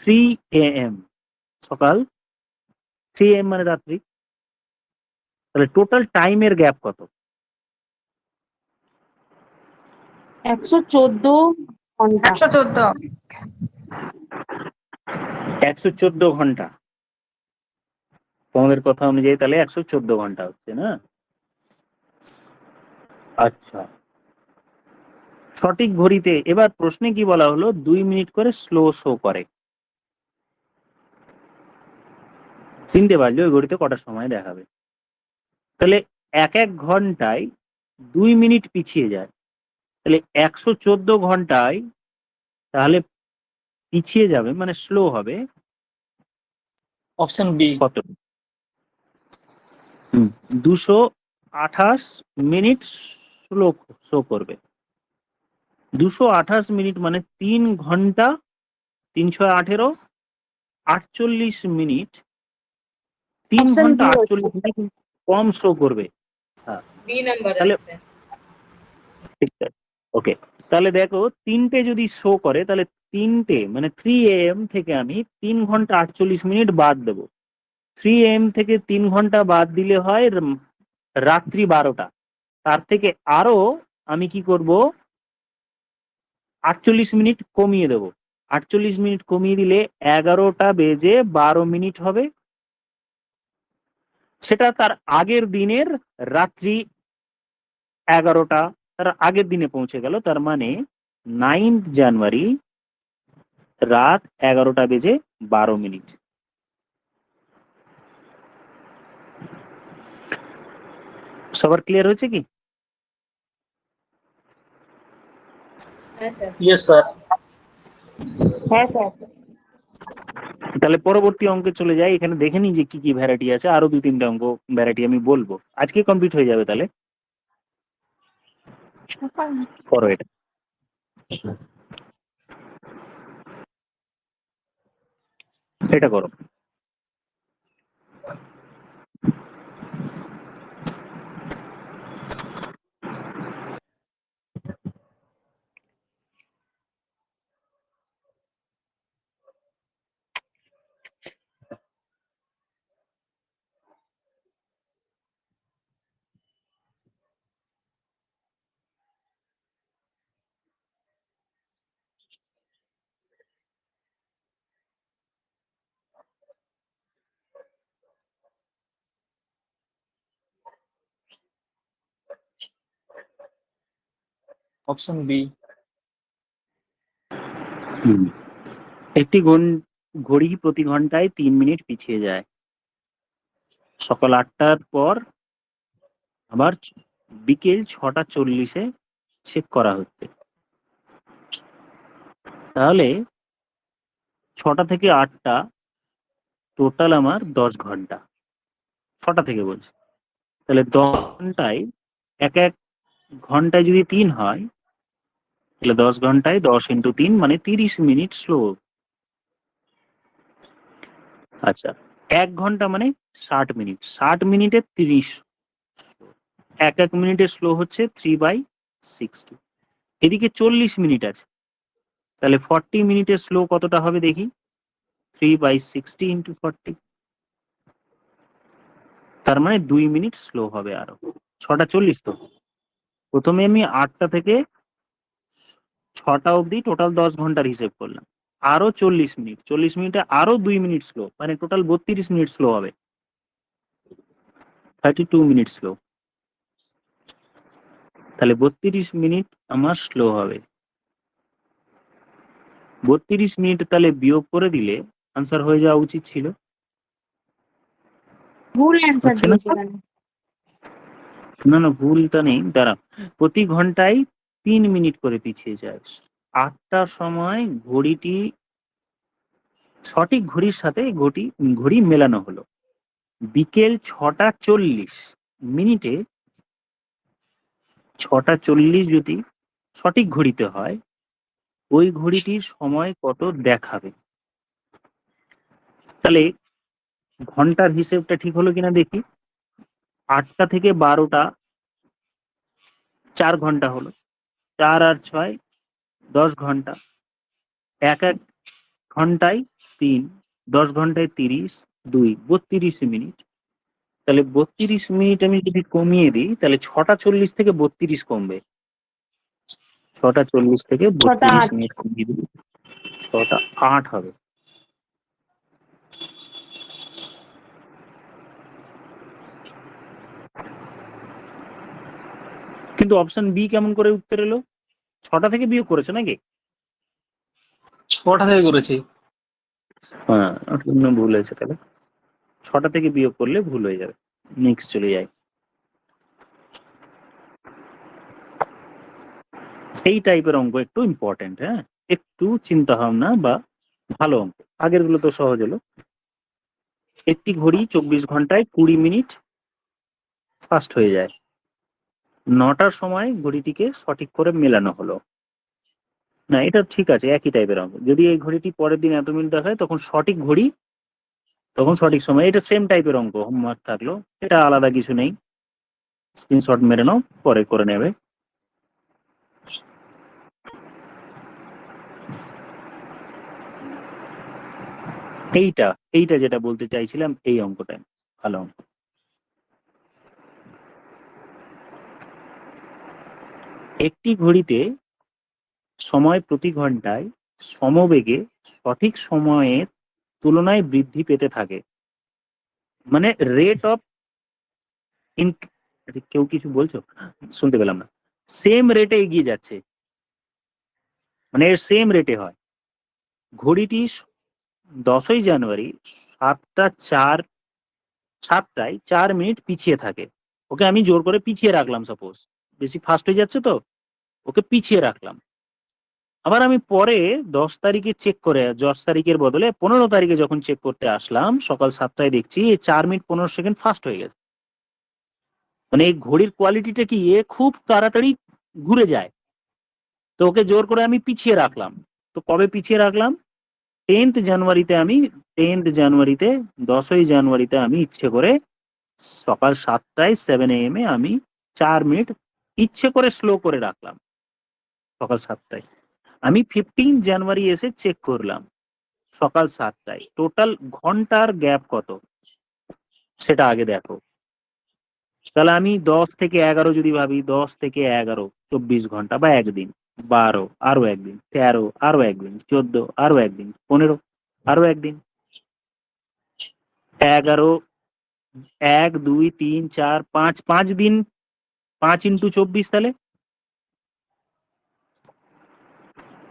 3 AM সকাল 3 AM মানে রাত্রি, তাহলে টোটাল টাইমের গ্যাপ কত? 114 ঘন্টা। 114। 114 ঘন্টা, তোমাদের কথা অনুযায়ী তাহলে 114 ঘন্টা হচ্ছে না? আচ্ছা সঠিক ঘড়িতে এবার প্রশ্নে কি বলা হলো 2 মিনিট করে স্লো শো করে, 3টে বাজলে ওই ঘড়িতে কটার সময় দেখাবে, তাহলে এক এক ঘন্টায় 2 মিনিট পিছিয়ে যায়, তাহলে 114 ঘন্টায় তাহলে পিছিয়ে যাবে মানে স্লো হবে অপশন বি। কত? 228 মিনিট স্লো শো করবে। 228 মিনিট মানে 3 ঘন্টা 318 48 মিনিট, 3 অপশন ঘন্টা বি হচ্ছে। 48 মিনিট কম শো করবে। হ্যাঁ, বি নাম্বার তাহলে আসছে। ঠিক আছে, ওকে। তাহলে দেখো 3টে যদি শো করে তাহলে 3টে মানে 3 AM থেকে আমি 3 ঘন্টা 48 মিনিট বাদ দেবো। 3 AM থেকে 3 ঘন্টা বাদ দিলে হয় রাত্রি 12টা। তার থেকে আরো আমি কি করব, 48 মিনিট কমিয়ে দেব। 48 মিনিট কমিয়ে দিলে 11টা বেজে 12 মিনিট হবে। সেটা তার আগের দিনের রাত্রি 11টা, তার আগের দিনে পৌঁছে গেল। তার মানে 9 জানুয়ারি রাত 11টা বেজে 12 মিনিট। সবার ক্লিয়ার হয়েছে কি? হ্যাঁ স্যার। Yes sir. হ্যাঁ স্যার। তাহলে পরবর্তী অঙ্কে চলে যাই। এখানে দেখে নিই যে কি কি ভ্যারাইটি আছে, আরো 2-3টে অঙ্ক ভ্যারাইটি আমি বলবো, আজকে কমপ্লিট হয়ে যাবে। তাহলে করো এটা। এটা করো। Option B. একটি ঘড়ি প্রতি ঘন্টায় 3 মিনিট পিছিয়ে যায়। সকাল 8টার পর আবার বিকেল 6টা 40-এ চেক করা হচ্ছে। তাহলে 6টা থেকে 8টা টোটাল আমার 10 ঘন্টা। 6টা থেকে বলছি, তাহলে 10 ঘন্টায় এক এক ঘন্টায় যদি 3 হয় তাহলে 10 ঘন্টায় 10 ইন্টু 3 মানে 30 মিনিট স্লো। আচ্ছা, 1 ঘন্টা মানে 60 মিনিট, 60 মিনিটে 30। এক এক মিনিটে স্লো হচ্ছে 3/60। এদিকে 40 মিনিট আছে, তাহলে 40 মিনিটের স্লো কতটা হবে দেখি, 3/60 ইন্টু 40। তার মানে 2 মিনিট স্লো হবে আরো। 6টা 40 তো। প্রথমে আমি 8টা থেকে 6টা অবধি টোটাল 10 ঘন্টার হিসেব করলাম, আরো 40 মিনিট, 40 মিনিটে আরো 2 মিনিট স্লো, মানে টোটাল 32 মিনিট স্লো হবে, 32 মিনিট স্লো। তাহলে 32 মিনিট আমার স্লো হবে। 32 মিনিট তাহলে বিয়োগ করে দিলে আনসার হয়ে যাওয়া উচিত ছিল। ভুল অ্যান্সার হচ্ছে না? দিয়েছে এখানে। না না, ভুলটা নেই, দাঁড়া। প্রতি ঘন্টায় 3 মিনিট করে পিছিয়ে যায়। 8টার সময় ঘড়িটি সঠিক ঘড়ির সাথে ঘড়ি মেলানো হলো। বিকেল 6টা 40 মিনিটে 6টা 40 যদি সঠিক ঘড়িতে হয়, ওই ঘড়িটির সময় কত দেখাবে। তাহলে ঘন্টার হিসেবটা ঠিক হলো কিনা দেখি। 8টা থেকে 12টা 4 ঘন্টা হলো, 4 আর 6 10 ঘন্টা। এক এক ঘন্টায় 3, 10 ঘন্টায় 30, 2 32 মিনিট। তাহলে 32 মিনিট আমি যদি কমিয়ে দিই তাহলে 6টা 40 থেকে 32 কমবে। 6টা 40 থেকে 6টা 32 8। মিনিট কমিয়ে দিই, 6টা 8 হবে। কিন্তু অপশন বি কেমন করে উত্তর এলো? 6টা থেকে বিয়োগ করেছে নাকি? 6টা থেকে করেছি। হ্যাঁ, আপনার ভুল হয়েছে। তাহলে 6টা থেকে বিয়োগ করলে ভুল হয়ে যাবে। নেক্সট চলে যাই। এই টাইপের অঙ্ক একটু ইম্পর্টেন্ট, হ্যাঁ, একটু চিন্তা ভাবনা বা ভালো অঙ্ক, আগের গুলো তো সহজ হলো। একটি ঘড়ি 24 ঘন্টায় 20 মিনিট ফাস্ট হয়ে যায়। 9টার সময় ঘড়িটিকে সঠিক করে মেলানো হলো। না, এটা ঠিক আছে, একই টাইপের অঙ্ক। যদি এই ঘড়িটি পরের দিন এত মিনিট দেখায় তখন সঠিক ঘড়ি, তখন সঠিক সময়। এটা সেম টাইপের অঙ্ক, হোমওয়ার্ক থাকলো, এটা আলাদা কিছু নেই। স্ক্রিনশট মেরে নাও, পরে করে নেবে। এইটা এইটা যেটা বলতে চাইছিলাম, এই অঙ্কটা ভালো অঙ্ক। একটি ঘড়িতে সময় প্রতি ঘন্টায় সমবেগে সঠিক সময়ের তুলনায় বৃদ্ধি পেতে থাকে। মানে রেট অফ ইন, কেউ কিছু বলছো? শুনতে পেলাম না। সেম রেটে এগিয়ে যাচ্ছে, মানে এর সেম রেটে হয়। ঘড়িটি 10ই জানুয়ারি 7টায় 4 মিনিট পিছিয়ে থাকে। ওকে আমি জোর করে পিছিয়ে রাখলাম, সাপোজ বেশি ফাস্ট হয়ে যাচ্ছে তো ওকে পিছিয়ে রাখলাম। আবার আমি পরে 10 তারিখে চেক করে, 10 তারিখের বদলে 15 তারিখে যখন চেক করতে আসলাম সকাল 7টায়, দেখছি 4 মিনিট 15 সেকেন্ড ফাস্ট হয়ে গেছে। মানে এই ঘড়ির কোয়ালিটিটা কি, এ খুব তাড়াতাড়ি ঘুরে যায়। তো ওকে জোর করে আমি পিছিয়ে রাখলাম। তো কবে পিছিয়ে রাখলাম? 10th জানুয়ারিতে আমি 10ই জানুয়ারিতে আমি ইচ্ছে করে সকাল 7টায় 7 AM আমি 4 মিনিট ইচ্ছে করে স্লো করে রাখলাম সকাল 7টায়। আমি 15 জানুয়ারি এসে চেক করলাম সকাল 7টায়। টোটাল ঘন্টার গ্যাপ কত সেটা আগে দেখো। তাহলে আমি 10 থেকে 11 যদি ভাবি, 10 থেকে 11 24 ঘন্টা বা একদিন, 12 আরো একদিন, 13 আরো একদিন, 14 আরো একদিন, 15 আরো একদিন, 11, 1 2 3 4 5, 5 দিন, 5 ইন্টু 24, তাহলে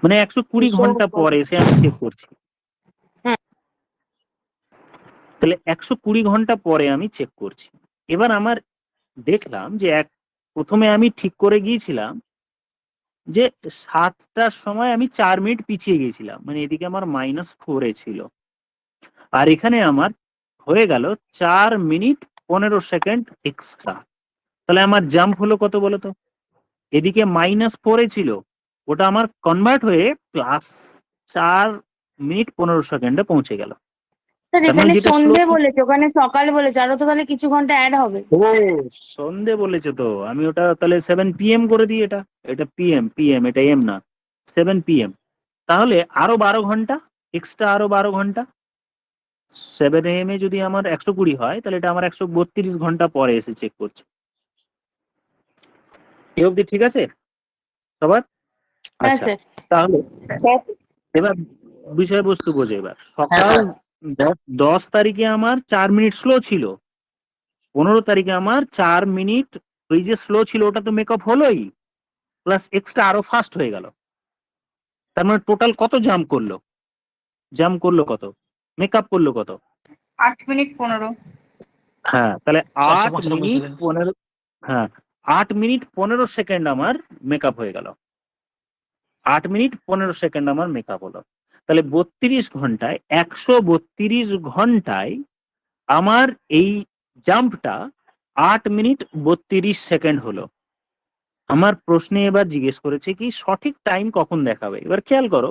মানে 120 ঘন্টা পরে এসে আমি চেক করছি। হ্যাঁ। তাহলে 120 ঘন্টা পরে আমি চেক করছি। এবার আমার দেখলাম যে প্রথমে আমি ঠিক করে গিয়েছিলাম যে 7টার সময় আমি 4 মিনিট পিছিয়ে গিয়েছিলাম, মানে এদিকে আমার -4 ছিল। আর এখানে আমার হয়ে গেল 4 মিনিট 15 সেকেন্ড এক্সট্রা। তাহলে আমার জাম্প হলো কত বলো তো? এদিকে -4 ছিল, ওটা আমার কনভার্ট হয়ে +4 মিনিট 15 সেকেন্ডে পৌঁছে গেল। স্যার তার মানে এখানে যেটা স্লো, সন্ধে বলেছে, ওখানে সকাল বলেছে, আরো তো তাহলে কিছু ঘন্টা অ্যাড হবে। ও সন্ধে বলেছে, তো আমি ওটা তাহলে 7 PM করে দিই। এটা এটা পিএম, এটা এম না, 7 PM। তাহলে আরো 12 ঘন্টা এক্সট্রা, আরো 12 ঘন্টা। 7 AM যদি আমার 120 হয়, তাহলে এটা আমার 132 ঘন্টা পরে এসে চেক করছে। এ অবধি ঠিক আছে সবার? হ্যাঁ আচ্ছা, স্যার। তাহলে এবার বিষয়বস্তু বোঝো। এবার সকাল 10 তারিখে আমার 4 মিনিট স্লো ছিল, 15 তারিখে আমার 4 মিনিট ওই যে স্লো ছিল ওটা তো মেকআপ হলোই, প্লাস এক্সট্রা আরো ফাস্ট হয়ে গেল। তার মানে টোটাল কত জাম্প করলো? জাম্প করলো কত? মেকআপ করলো কত? 8 মিনিট 15। হ্যাঁ, তাহলে 8 495 মিনিট সেকেন্ড। 15, হ্যাঁ 8 মিনিট 15 সেকেন্ড আমার মেকআপ হয়ে গেল। 8 মিনিট 15 সেকেন্ড আমার মেকআপ হলো। তাহলে 32 ঘন্টায়, 132 ঘন্টায় আমার এই জাম্পটা 8 মিনিট 32 সেকেন্ড হলো। আমার প্রশ্নে এবার জিজ্ঞেস করেছে কি সঠিক টাইম কখন দেখাবে। এবার খেয়াল করো,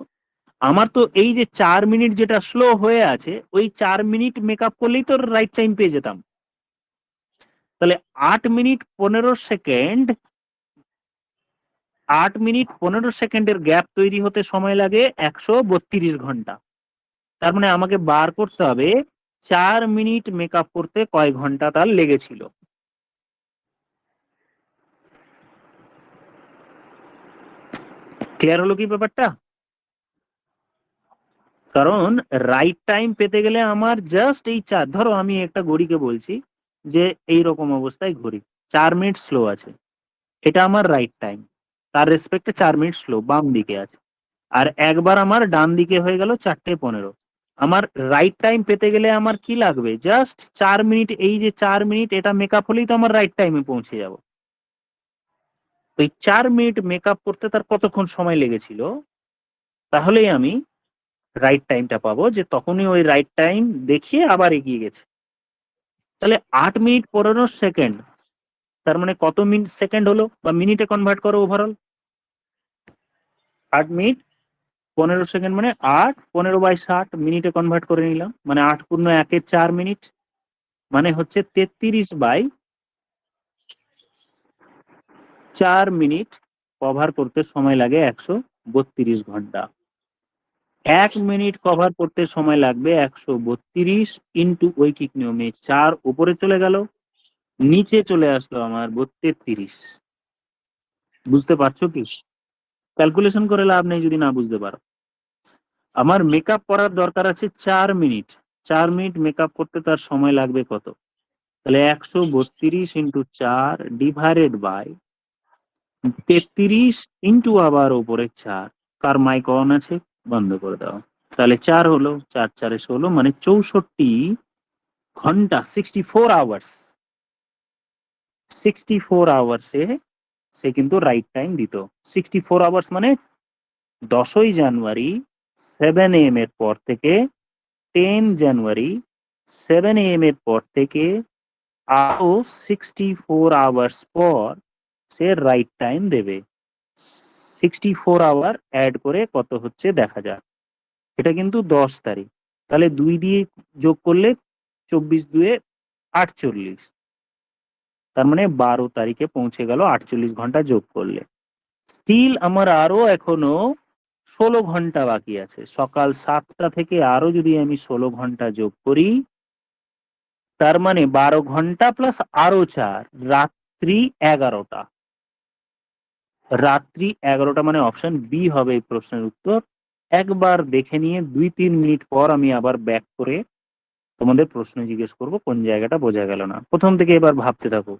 আমার তো এই যে 4 মিনিট যেটা স্লো হয়ে আছে, ওই 4 মিনিট মেকআপ করলেই তো রাইট টাইম পেয়ে যেতাম। তাহলে 8 মিনিট 15 সেকেন্ড, 8 মিনিট 15 সেকেন্ডের গ্যাপ তৈরি হতে সময় লাগে 132 ঘন্টা। তার মানে আমাকে বার করতে হবে 4 মিনিট মেকআপ করতে কয় ঘন্টা তার লেগেছিল। ক্লিয়ার হলো কি ব্যাপারটা? কারণ রাইট টাইম পেতে গেলে আমার জাস্ট এই 4, ধরো আমি একটা ঘড়িকে বলছি যে এই রকম অবস্থায় ঘড়ি 4 মিনিট স্লো আছে, এটা আমার রাইট টাইম, তার রেসপেক্টে 4 মিনিট স্লো বাম দিকে আছে। আর একবার আমার ডান দিকে হয়ে গেল 4টে 15। আমার রাইট টাইম পেতে গেলে আমার কি লাগবে? জাস্ট 4 মিনিট, এই যে 4 মিনিট এটা মেকআপ হলেই তো আমার রাইট টাইমে পৌঁছে যাব। ওই 4 মিনিট মেকআপ করতে তার কতক্ষণ সময় লেগেছিল, তাহলেই আমি রাইট টাইমটা পাবো, যে তখনই ওই রাইট টাইম দেখিয়ে আবার এগিয়ে গেছে। তাহলে 8 মিনিট 15 সেকেন্ড, তার মানে কত মিনিট সেকেন্ড হলো, বা মিনিটে কনভার্ট করো ওভারঅল। 8 মিনিট 15 সেকেন্ড মানে 8 15/60 মিনিটে কনভার্ট করে নিলাম, মানে 8 পূর্ণ 1-এর 4 মিনিট, মানে হচ্ছে 33/4 মিনিট কভার করতে সময় লাগে 132 ঘন্টা। 1 মিনিট কভার করতে সময় লাগবে 132 ইন্টু ঐকিক নিয়মে 4 উপরে চলে গেল, নিচে চলে আসলো আমার 33। বুঝতে পারছো কি? ক্যালকুলেশন করে লাভ নেই যদি না বুঝতে পারো। আমার মেকআপ করার দরকার আছে 4 মিনিট, 4 মিনিট মেকআপ করতে তার সময় লাগবে কত? তাহলে 132 ইন্টু 4 ডিভাইডেড বাই 33 ইন্টু আবার উপরে 4। কার মাইক অন আছে? বন্ধ করে দাও। তাহলে 4 হলো, 4 4 16, মানে 64 ঘন্টা, 64 আওয়ার্স। 64 আওয়ার্সে সে কিন্তু রাইট টাইম দিত। 64 আওয়ার্স মানে 10ই জানুয়ারি 7 AM এর পর থেকে 10 জানুয়ারি 7 AM এর পর থেকে আরো 64 আওয়ার্স পর সে রাইট টাইম দেবে। 64 আওয়ার অ্যাড করে কত হচ্ছে দেখা যাক। এটা কিন্তু 10 তারিখ, তাহলে 2 দিয়ে যোগ করলে 24 2 48, তার মানে 12 তারিখে পৌঁছে গেল 48 ঘন্টা যোগ করলে। স্টিল আমার আরো এখনো 16 ঘন্টা বাকি আছে। সকাল 7টা থেকে আরো যদি আমি 16 ঘন্টা যোগ করি, তার মানে 12 ঘন্টা প্লাস আরো 4, রাত্রি 11টা। রাত্রি 11টা মানে অপশন বি হবে এই প্রশ্নের উত্তর। একবার দেখে নিয়ে 2-3 মিনিট পর আমি আবার ব্যাক করে তোমাদের প্রশ্ন জিজ্ঞেস করব কোন জায়গাটা বোঝা গেল না। প্রথম থেকে এবার ভাবতে থাকো।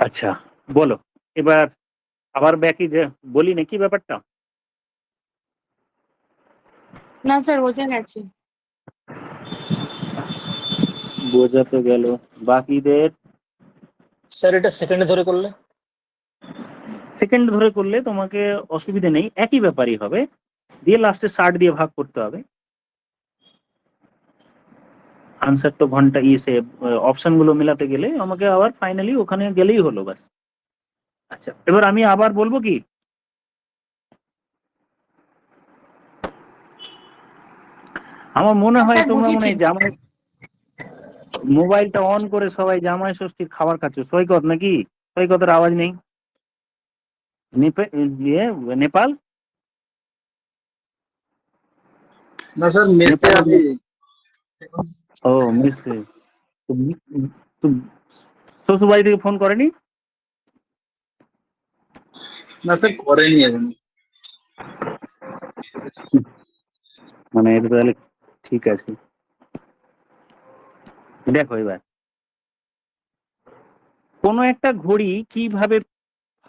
আচ্ছা বলো এবার, আবার ব্যাকই যে বলি নাকি ব্যাপারটা? না স্যার, বোঝা গেছে। বোঝা তো গেল, বাকিদের স্যার এটা সেকেন্ডে ধরে করলে? সেকেন্ড ধরে করলে তোমাকে অসুবিধা নেই, একই ব্যাপারই হবে, দিয়ে লাস্টে 60 দিয়ে ভাগ করতে হবে। আনসার তো ঘন্টা ইসে অপশন গুলো মেলাতে গেলে আমাকে আবার ফাইনালি ওখানে গেলেই হলো বাস। আচ্ছা এবার আমি আবার বলবো কি, আমার মনে হয় স্যার তোমরা মনে বুঝেছি। হয় জামাই মোবাইলটা অন করে সবাই জামাই ষষ্ঠীর খাবার খাচ্ছ। সৈকত নাকি? সৈকতের আওয়াজ নেই। নেপাল না স্যার, মেসে নেপাল আছি। ও মিস, শ্বশুর বাড়ি থেকে ফোন করেনি? না স্যার, করেনি এখন। মানে এটা তাহলে ঠিক আছে। দেখো এবার কোনো একটা ঘড়ি কিভাবে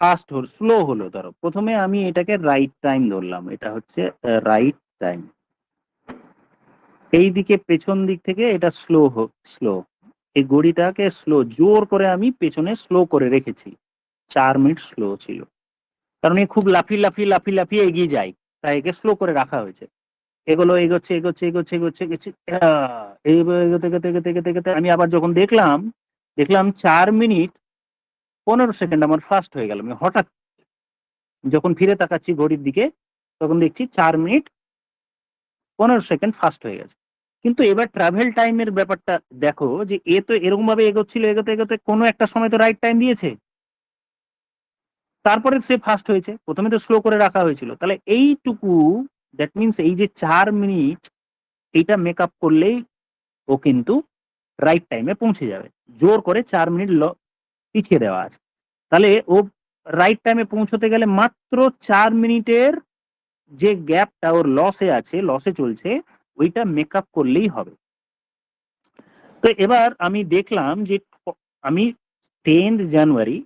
ফাস্ট হল স্লো হলো, ধরো প্রথমে আমি এটাকে রাইট টাইম ধরলাম, এটা হচ্ছে রাইট টাইম। এই দিকে পেছন দিক থেকে এটা স্লো স্লো, এই ঘড়িটাকে স্লো জোর করে আমি পেছনে স্লো করে রেখেছি। 4 মিনিট স্লো ছিল, কারণ এ খুব লাফিয়ে এগিয়ে যায়, তাই একে স্লো করে রাখা হয়েছে। এগুলো এগোচ্ছে এগোচ্ছে এগোচ্ছে এগোচ্ছে এগোচ্ছে, এইভাবে এগোতে এগোতে এগোতে এগোতে এগোতে আমি আবার যখন দেখলাম 4 মিনিট 15 সেকেন্ড আমার ফাস্ট হয়ে গেল। আমি হঠাৎ যখন ফিরে তাকাচ্ছি ঘড়ির দিকে, তখন দেখছি 4 মিনিট 15 সেকেন্ড ফাস্ট হয়ে গেছে। কিন্তু এবার ট্রাভেল টাইমের ব্যাপারটা দেখো, যে এ তো এরকম ভাবে এগোচ্ছিল, এগোতে এগোতে কোনো একটা সময় তো রাইট টাইম দিয়েছে, তারপরে সে ফাস্ট হয়েছে, প্রথমে তো স্লো করে রাখা হয়েছিল। তাহলে এইটুকু, দ্যাট মিনস এই যে 4 মিনিট, এইটা মেক আপ করলেই ও কিন্তু রাইট টাইমে পৌঁছে যাবে। জোর করে 4 মিনিট পিছিয়ে দেওয়া আছে, তাহলে ও রাইট টাইমে পৌঁছতে গেলে মাত্র 4 মিনিটের যে গ্যাপটা ওর লসে আছে, লসে চলছে, ওইটা মেকআপ করলেই হবে। তো এবার আমি দেখলাম যে আমি 10th জানুয়ারি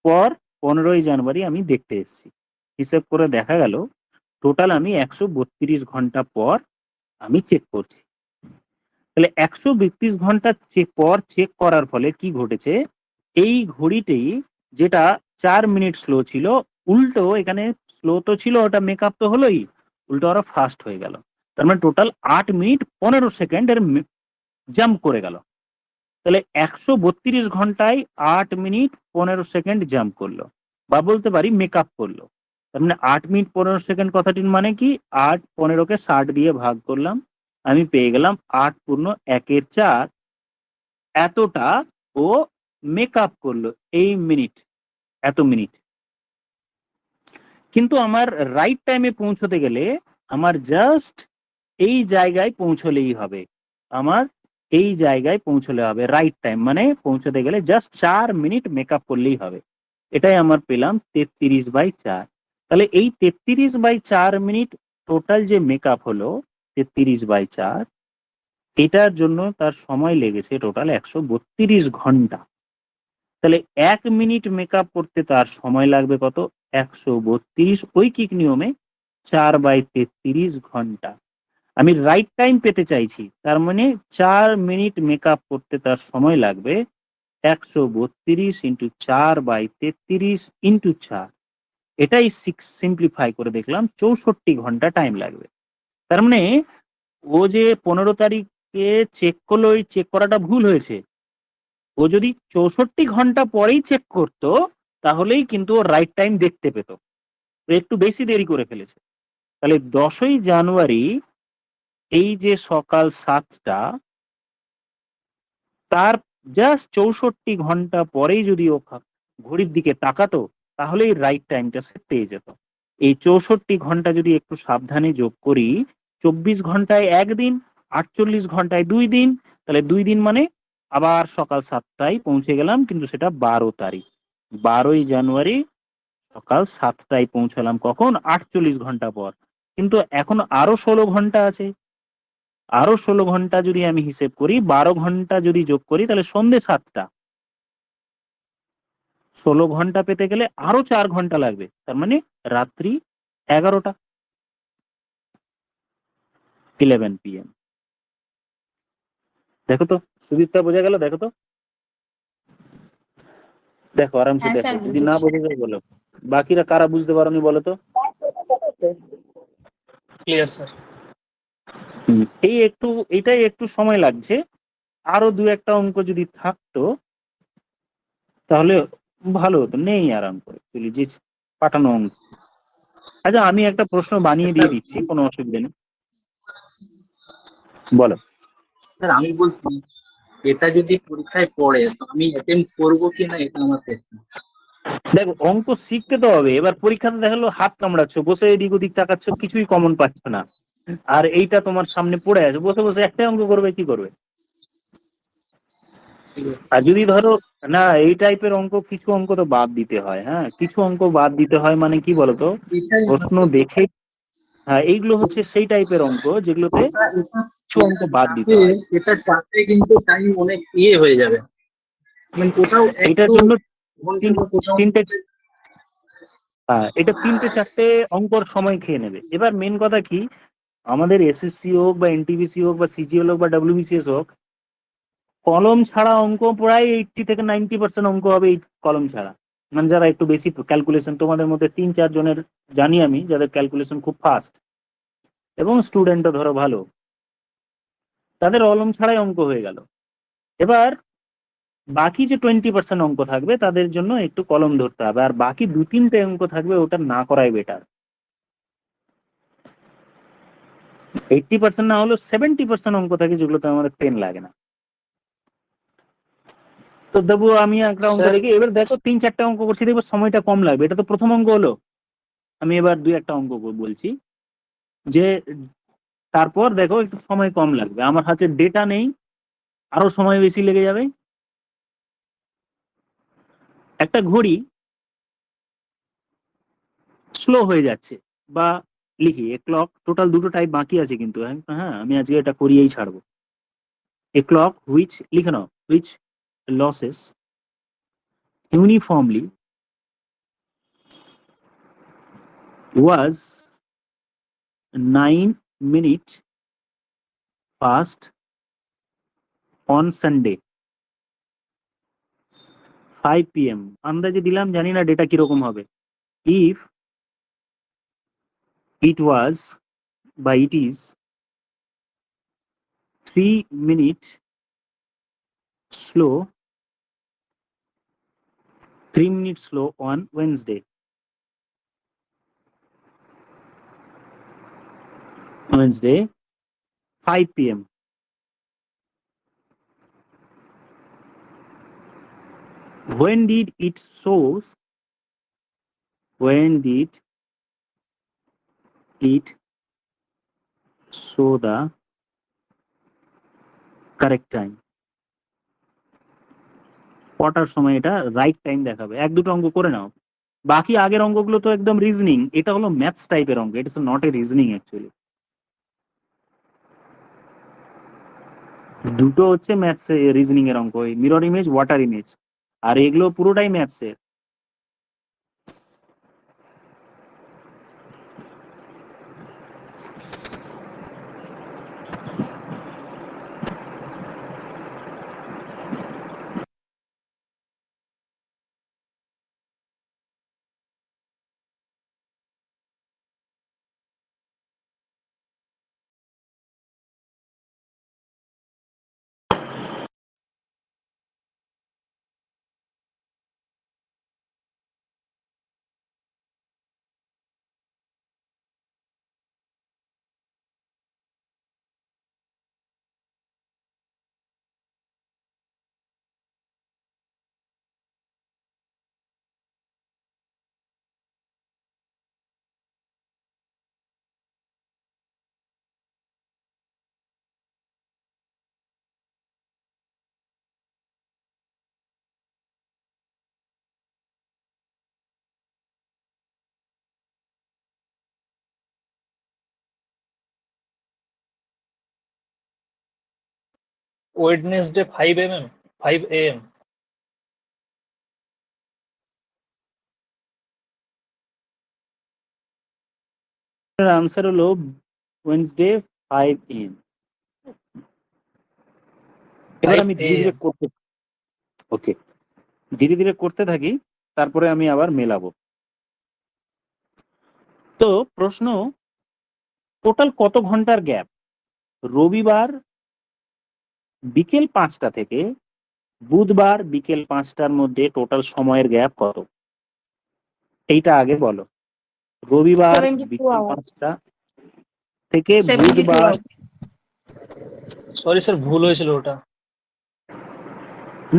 পর 15ই জানুয়ারি আমি দেখতে এসেছি, হিসেব করে দেখা গেল টোটাল আমি 132 ঘন্টা পর আমি চেক করছি। তাহলে 132 ঘন্টা পর চেক করার ফলে কি ঘটেছে, এই ঘড়িটি যেটা 4 মিনিট স্লো ছিল, উল্টো এখানে স্লো তো ছিল, ওটা মেকআপ তো হলোই, উল্টো আরো ফাস্ট হয়ে গেল। তার মানে টোটাল 8 মিনিট 15 সেকেন্ড এর জাম্প করে গেল। তাহলে 132 ঘন্টায় 8 মিনিট 15 সেকেন্ড জাম্প করলো, বা বলতে পারি মেকআপ করলো। তার মানে 8 মিনিট 15 সেকেন্ড কথাটির মানে কি, 8 15কে 60 দিয়ে ভাগ করলাম, আমি পেয়ে গেলাম 8×1=4, এতটা ও মেকআপ করলো এই মিনিট, এত মিনিট। কিন্তু আমার রাইট টাইমে পৌঁছতে গেলে আমার জাস্ট এই জায়গায় পৌঁছলেই হবে, আমার এই জায়গায় পৌঁছলে হবে, রাইট টাইম মানে পৌঁছতে গেলে জাস্ট 4 মিনিট মেকআপ করলেই হবে। এটাই আমার পেলাম 33/4। তাহলে এই 33/4 মিনিট টোটাল যে মেকআপ হলো 33/4, এটার জন্য তার সময় লেগেছে টোটাল 132 ঘন্টা। তাহলে 1 মিনিট মেকআপ করতে তার সময় লাগবে কত, 132 ঐকিক নিয়মে 4/33 ঘন্টা। আমি রাইট টাইম পেতে চাইছি, তার মানে 4 মিনিট মেকআপ করতে তার সময় লাগবে 132 × 4/33 × 4, এটাই সিম্পলিফাই করে দেখলাম 64 ঘন্টা টাইম লাগবে। তার মানে ও যে 15 তারিখে চেক করলো, ওই চেক করাটা ভুল হয়েছে। ও যদি 64 ঘন্টা পরেই চেক করতো তাহলেই কিন্তু ও রাইট টাইম দেখতে পেত, ও একটু বেশি দেরি করে ফেলেছে। তাহলে 10ই জানুয়ারি এই যে সকাল 7টা, তার জাস্ট 64 ঘন্টা পরেই যদি ও ঘড়ির দিকে তাকাতো তাহলেই রাইট টাইমটা সে পেয়ে যেত। এই 64 ঘন্টা যদি একটু সাবধানে যোগ করি, 24 ঘন্টায় একদিন, 48 ঘন্টায় 2 দিন, তাহলে 2 দিন মানে আবার সকাল 7টায় পৌঁছে গেলাম, কিন্তু সেটা 12 তারিখ, 12ই জানুয়ারি সকাল 7টায় পৌঁছালাম, কখন, 48 ঘন্টা পর। কিন্তু এখন আরো 16 ঘন্টা আছে, আরো 16 ঘন্টা যদি আমি হিসেব করি, 12 ঘন্টা যদি যোগ করি তাহলে সন্ধে 7টা, 16 ঘন্টা পেতে গেলে আরো 4 ঘন্টা লাগবে, তার মানে রাত্রি 11টা, 11 PM। দেখো তো সুদীপটা বোঝা গেল? দেখো তো, দেখো আরামসে হ্যাঁ দেখো, স্যার যদি না বুঝেছি। বোঝা যায় বলো। বাকিরা কারা বুঝতে পারোনি বলো তো? Clear sir. এই একটু, এটাই একটু সময় লাগছে, আরো 2-1টা অঙ্ক যদি থাকতো তাহলে ভালো হতো। নেই আর অঙ্ক, অ্যাকচুয়ালি যে পাঠানো অঙ্ক। আচ্ছা আমি একটা প্রশ্ন বানিয়ে দিয়ে দিচ্ছি, কোনো অসুবিধা নেই, বলো। স্যার আমি বলছি, এটা যদি পরীক্ষায় পড়ে তো আমি অ্যাটেম্প করবো কিনা এটা আমার প্রশ্ন। দেখো অঙ্ক শিখতে তো হবে, এবার পরীক্ষাতে দেখালো হাত কামড়াচ্ছ, বসে এদিক ওদিক তাকাচ্ছ, কিছুই কমন পাচ্ছ না, আর এইটা তোমার সামনে পড়ে আছে, বসে বসে একটাই অঙ্ক করবে, কি করবে? আর যদি ধরো না, এই টাইপের অঙ্ক, কিছু অঙ্ক তো বাদ দিতে হয়, হ্যাঁ কিছু অঙ্ক বাদ দিতে হয়, মানে কি বলতো, এটাই প্রশ্ন দেখে, হ্যাঁ এইগুলো হচ্ছে সেই টাইপের অঙ্ক যেগুলোতে এটা এটা কিছু অঙ্ক বাদ দিতে চাপে, হয়। এটা চাপে কিন্তু টাইম অনেক হয়ে যাবে, মানে কোথাও এটার একটু জন্য ঘন্টা তিন- বা কোথাও তিনটে, হ্যাঁ এটা 3-4টে অঙ্কর সময় খেয়ে নেবে। এবার মেন কথা কি, আমাদের এসএসসি হোক বা এনটিপিসি হোক বা সিজিএল হোক বা ডাব্লিউবিসিএস হোক, কলম ছাড়া অঙ্ক প্রায় 80 থেকে 90% অঙ্ক হবে এই কলম ছাড়া। মানে যারা একটু বেশি ক্যালকুলেশন, তোমাদের মধ্যে 3-4 জনের জানি আমি যাদের ক্যালকুলেশন খুব ফাস্ট এবং স্টুডেন্টও ধরো ভালো, তাদের কলম ছাড়াই অঙ্ক হয়ে গেল। এবার বাকি যে 20% অঙ্ক থাকবে তাদের জন্য একটু কলম ধরতে হবে, আর বাকি 2-3টে অঙ্ক থাকবে ওটা না করাই বেটার। 80% না হলেও 70% অঙ্ক থাকে যেগুলোতে আমাদের পেন লাগে না। তো দেবো আমি একটা অঙ্ক স্যার দেখি, এবার দেখো 3-4টে অঙ্ক করছি, দেখবো সময়টা কম লাগবে, এটা তো প্রথম অঙ্ক হলো। আমি এবার 2-1টা অঙ্ক বলছি, যে তারপর দেখো একটু সময় কম লাগবে, আমার হাতে ডেটা নেই, আরো সময় বেশি লেগে যাবে। একটা ঘড়ি স্লো হয়ে যাচ্ছে বা লিখি এ ক্লক, টোটাল দুটো টাইপ বাকি আছে কিন্তু, হ্যাঁ আমি আজকে এটা করিয়েই ছাড়বো। এ ক্লক হুইচ, লিখে নাও, which loses uniformly was 9 minutes past on Sunday 5 p.m. আন্দাজে দিলাম, জানি না ডেটা কিরকম হবে। If it was বা it is 3 minutes slow, 3 minutes slow on Wednesday 5 p.m. When did it show the correct time? কটার সময় এটা রাইট টাইম দেখাবে? এক দুটো অঙ্ক করে নাও, বাকি আগের অঙ্কগুলো তো একদম রিজনিং, এটা হলো ম্যাথস টাইপের অঙ্ক, it is not a reasoning actually. দুটো হচ্ছে ম্যাথস রিজনিং এর অঙ্ক, মিরর ইমেজ, ওয়াটার ইমেজ, আর এগুলো পুরোটাই ম্যাথস এর। Wednesday 5 AM। আনসার হলো ওয়েডনেসডে 5 AM। এবার আমি ধীরে ধীরে করতে, ওকে, ধীরে ধীরে করতে থাকি, তারপরে আমি আবার মেলাবো। তো প্রশ্ন, টোটাল কত ঘন্টার গ্যাপ রবিবার বিকেল 5টা থেকে বুধবার বিকেল 5টার মধ্যে, টোটাল সময়ের গ্যাপ কত? এইটা আগে বলো। রবিবার 72 বিকেল hours। 5টা থেকে 72 বুধবার, hours। সরি স্যার, ভুল হয়েছিল ওটা।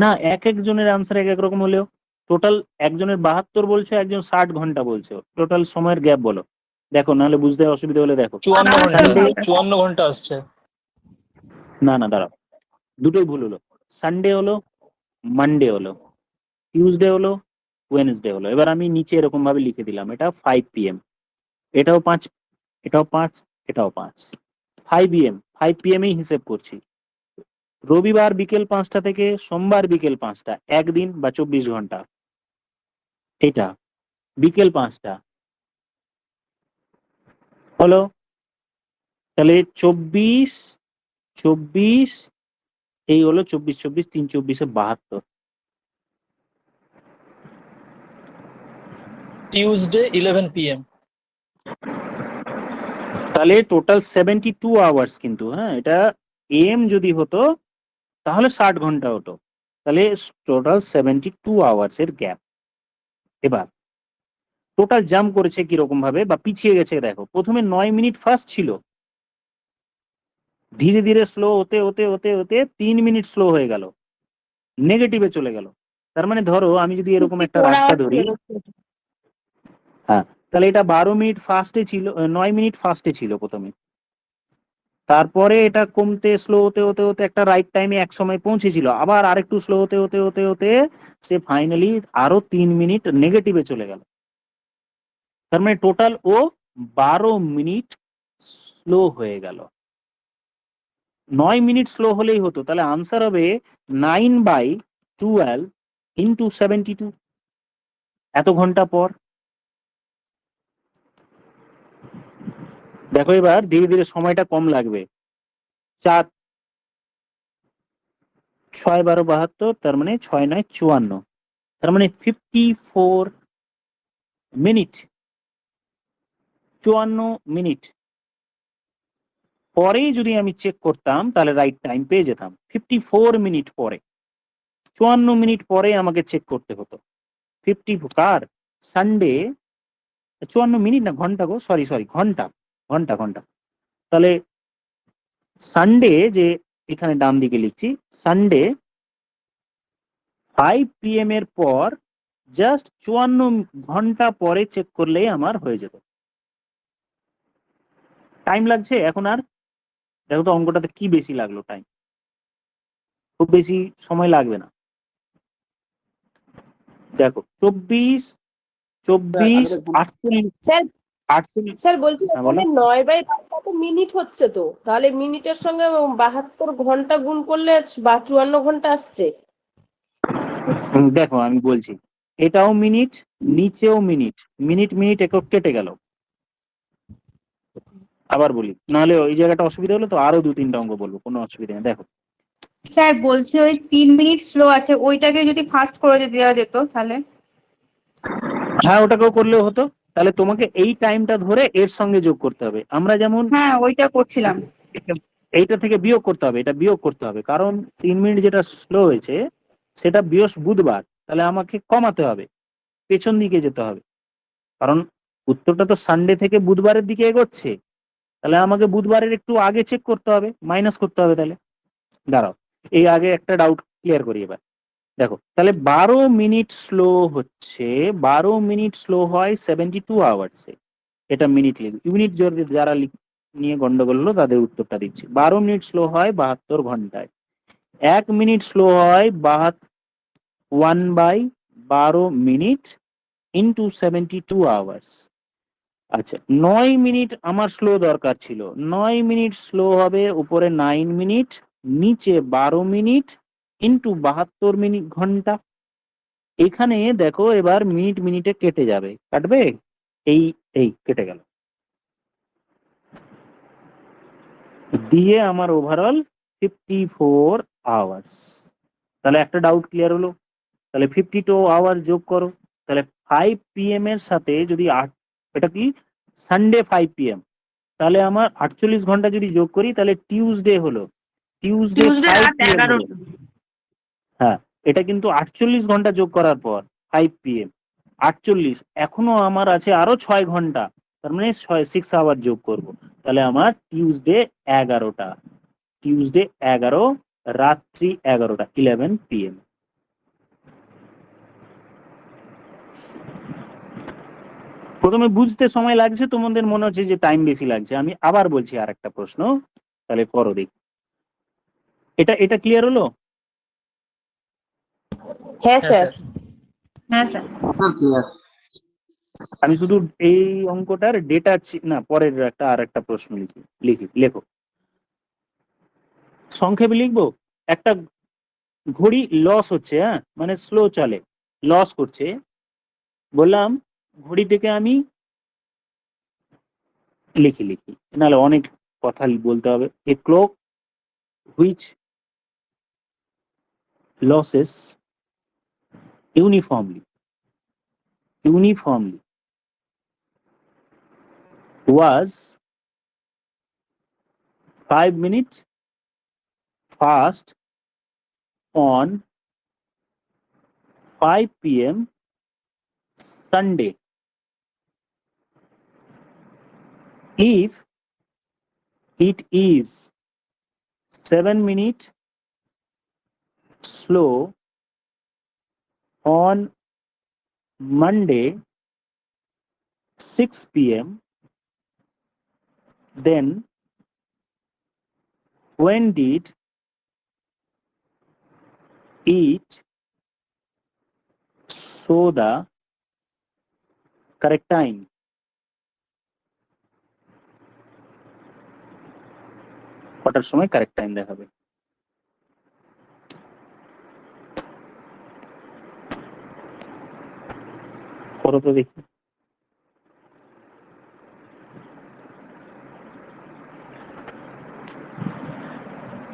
না এক একজনের আনসার এক এক রকম হলেও টোটাল, একজনের 72 বলছো, একজন 60 ঘন্টা বলছো, টোটাল সময়ের গ্যাপ বলো। দেখো, নাহলে বুঝতে অসুবিধা হলে দেখো। 54 ঘন্টা, সানডে, 54 ঘন্টা আসছে। না না দাঁড়াও, দুটোই ভুল হলো। সানডে হলো, মানডে হলো, টিউসডে হলো, ওয়েনেসডে হলো। এবার আমি নিচে এরকম ভাবে লিখে দিলাম, এটা 5 PM, এটাও 5, এটাও 5, এটাও 5, 5 PM, 5 PM এই হিসেব করছি। রবিবার বিকেল 5টা থেকে সোমবার বিকেল 5টা, একদিন বা 24 ঘন্টা। এটা বিকেল 5টা হলো, তাহলে 24, 24, এই হলো 24, 24, 3 24 72। Tuesday 11 PM। তাহলে টোটাল 72 আওয়ার্স কিন্তু, হ্যাঁ এটা এম যদি হতো তাহলে 60 ঘন্টা হতো, তাহলে টোটাল 72 আওয়ার্স এর গ্যাপ। এবার টোটাল জাম্প করেছে কিরকম ভাবে বা পিছিয়ে গেছে দেখো, প্রথমে 9 মিনিট ফার্স্ট ছিল, ধীরে ধীরে স্লো হতে হতে হতে হতে 3 মিনিট স্লো হয়ে গেল, নেগেটিভে চলে গেল। তার মানে ধরো আমি যদি এরকম একটা 54 রাস্তা hours ধরি, বেরোচ্ছে। হ্যাঁ তাহলে এটা 12 মিনিট ফার্স্টে ছিল, 9 মিনিট ফার্স্টে ছিল প্রথমে, তারপরে এটা কমতে স্লো হতে হতে হতে একটা রাইট টাইমে এক সময় পৌঁছেছিল, আবার আরেকটু স্লো হতে হতে হতে হতে সে ফাইনালি আরো 3 মিনিট নেগেটিভে চলে গেল। তার মানে টোটাল ও 12 মিনিট স্লো হয়ে গেল। 9 মিনিট স্লো হলেই হতো, তাহলে আনসার হবে 9/12 ইন্টু 72, এত ঘন্টা পর। দেখো এবার ধীরে ধীরে সময়টা কম লাগবে। 4 6 12 72, তার মানে 6 9 54, তার মানে 54 মিনিট, 54 মিনিট পরেই যদি আমি চেক করতাম তাহলে রাইট টাইম পেয়ে যেতাম। 54 মিনিট পরে, 54 মিনিট পরে আমাকে চেক করতে হতো। 50 কার সানডে, 54 মিনিট না ঘন্টা গো, সরি সরি ঘন্টা, ঘন্টা ঘন্টা। তাহলে সানডে, যে এখানে ডান দিকে লিখছি, সানডে 5 PM এর পর জাস্ট 54 ঘন্টা পরে চেক করলেই আমার হয়ে যেত। টাইম লাগছে এখন আর, দেখো তো অঙ্কটাতে কি বেশি লাগলো টাইম, খুব বেশি সময় লাগবে না। দেখো 24 24 48 স্যার 48। স্যার বলছি হ্যাঁ বলো। এখানে 9/12 মিনিট হচ্ছে তো, তাহলে মিনিটের সঙ্গে 72 ঘন্টা গুণ করলে 54 ঘন্টা আসছে। দেখো আমি বলছি, এটাও মিনিট, নিচেও মিনিট, মিনিট মিনিট একক কেটে গেল। আবার বলি, নাহলে ওই জায়গাটা অসুবিধা হলো তো আরো 2 3টা অঙ্ক বলবো, কোনো অসুবিধা নেই। দেখো স্যার বলছে ওই 3 মিনিট স্লো আছে, ওইটাকে যদি ফাস্ট করে দেওয়া যেত তাহলে। হ্যাঁ ওটাকেও করলেও হতো, তাহলে তোমাকে এই টাইমটা ধরে এর সঙ্গে যোগ করতে হবে। আমরা যেমন হ্যাঁ ওইটা করছিলাম। এইটা থেকে বিয়োগ করতে হবে, এটা বিয়োগ করতে হবে, কারণ 3 মিনিট যেটা স্লো হয়েছে সেটা বুধবার, তাহলে আমাকে কমাতে হবে, পেছন দিকে যেতে হবে, কারণ উত্তরটা তো সানডে থেকে বুধবারের দিকে এগোচ্ছে, তাহলে আমাকে বুধবারের একটু আগে চেক করতে হবে, মাইনাস করতে হবে। তাহলে দাঁড়াও, এই আগে একটা ডাউট ক্লিয়ার করি এবার। দেখো তাহলে 12 মিনিট স্লো হচ্ছে, 12 মিনিট স্লো হয় 72 আওয়ার্সে। এটা মিনিট লিখবে, ইউনিট যারা নিয়ে গন্ডগোল হলো তাদের উত্তরটা দিচ্ছি। 12 মিনিট স্লো হয় 72 ঘন্টায়। 1 মিনিট স্লো হয় 1/12 মিনিট ইন্টু 72 আওয়ার্স। আচ্ছা 9 মিনিট আমার স্লো দরকার ছিল, 9 মিনিট স্লো হবে উপরে 9 মিনিট, নিচে 12 মিনিট ইন্টু 72 মিনিট ঘন্টা। এখানে দেখো এবার মিনিট মিনিটে কেটে যাবে, কাটবে, এই এই কেটে গেল, দিয়ে আমার ওভারঅল 54 আওয়ার্স। তাহলে একটা ডাউট ক্লিয়ার হলো। তাহলে 52 আওয়ার যোগ করো, তাহলে 5 PM এর সাথে যদি এটা কি সানডে 5 PM, তাহলে আমার 48 ঘন্টা যদি যোগ করি তাহলে টিউসডে হলো, টিউসডে টিউসডে 5 রাত PM হলো। 11টা। হ্যাঁ, এটা কিন্তু 48 ঘন্টা যোগ করার পর 5 PM, 48, এখনো আমার আছে আরো 6 ঘন্টা, তার মানে 6 আওয়ার যোগ করব, তাহলে আমার টিউসডে 11টা, টিউসডে 11, রাত্রি 11টা, 11 PM। প্রথমে বুঝতে সময় লাগছে, তোমাদের মনে হচ্ছে যে টাইম বেশি লাগছে, আমি আবার বলছি আর একটা প্রশ্ন, তাহলে করো দেখি। এটা এটা ক্লিয়ার হলো? হ্যাঁ হ্যাঁ স্যার। স্যার। হ্যাঁ স্যার। আমি শুধু এই অঙ্কটার ডেটা, না পরের একটা আর একটা প্রশ্ন লেখো, সংক্ষেপে লিখবো। একটা ঘড়ি লস হচ্ছে, হ্যাঁ মানে স্লো চলে, লস করছে, বললাম ঘড়িটাকে আমি লিখি, নাহলে অনেক কথা বলতে হবে। এ clock which losses uniformly was 5 minutes fast on 5 PM Sunday. If it is 7 minutes slow on Monday 6 PM, then when did it show the correct time? কটার সময় কারেক্ট টাইম দেখাবে। করো তো দেখি।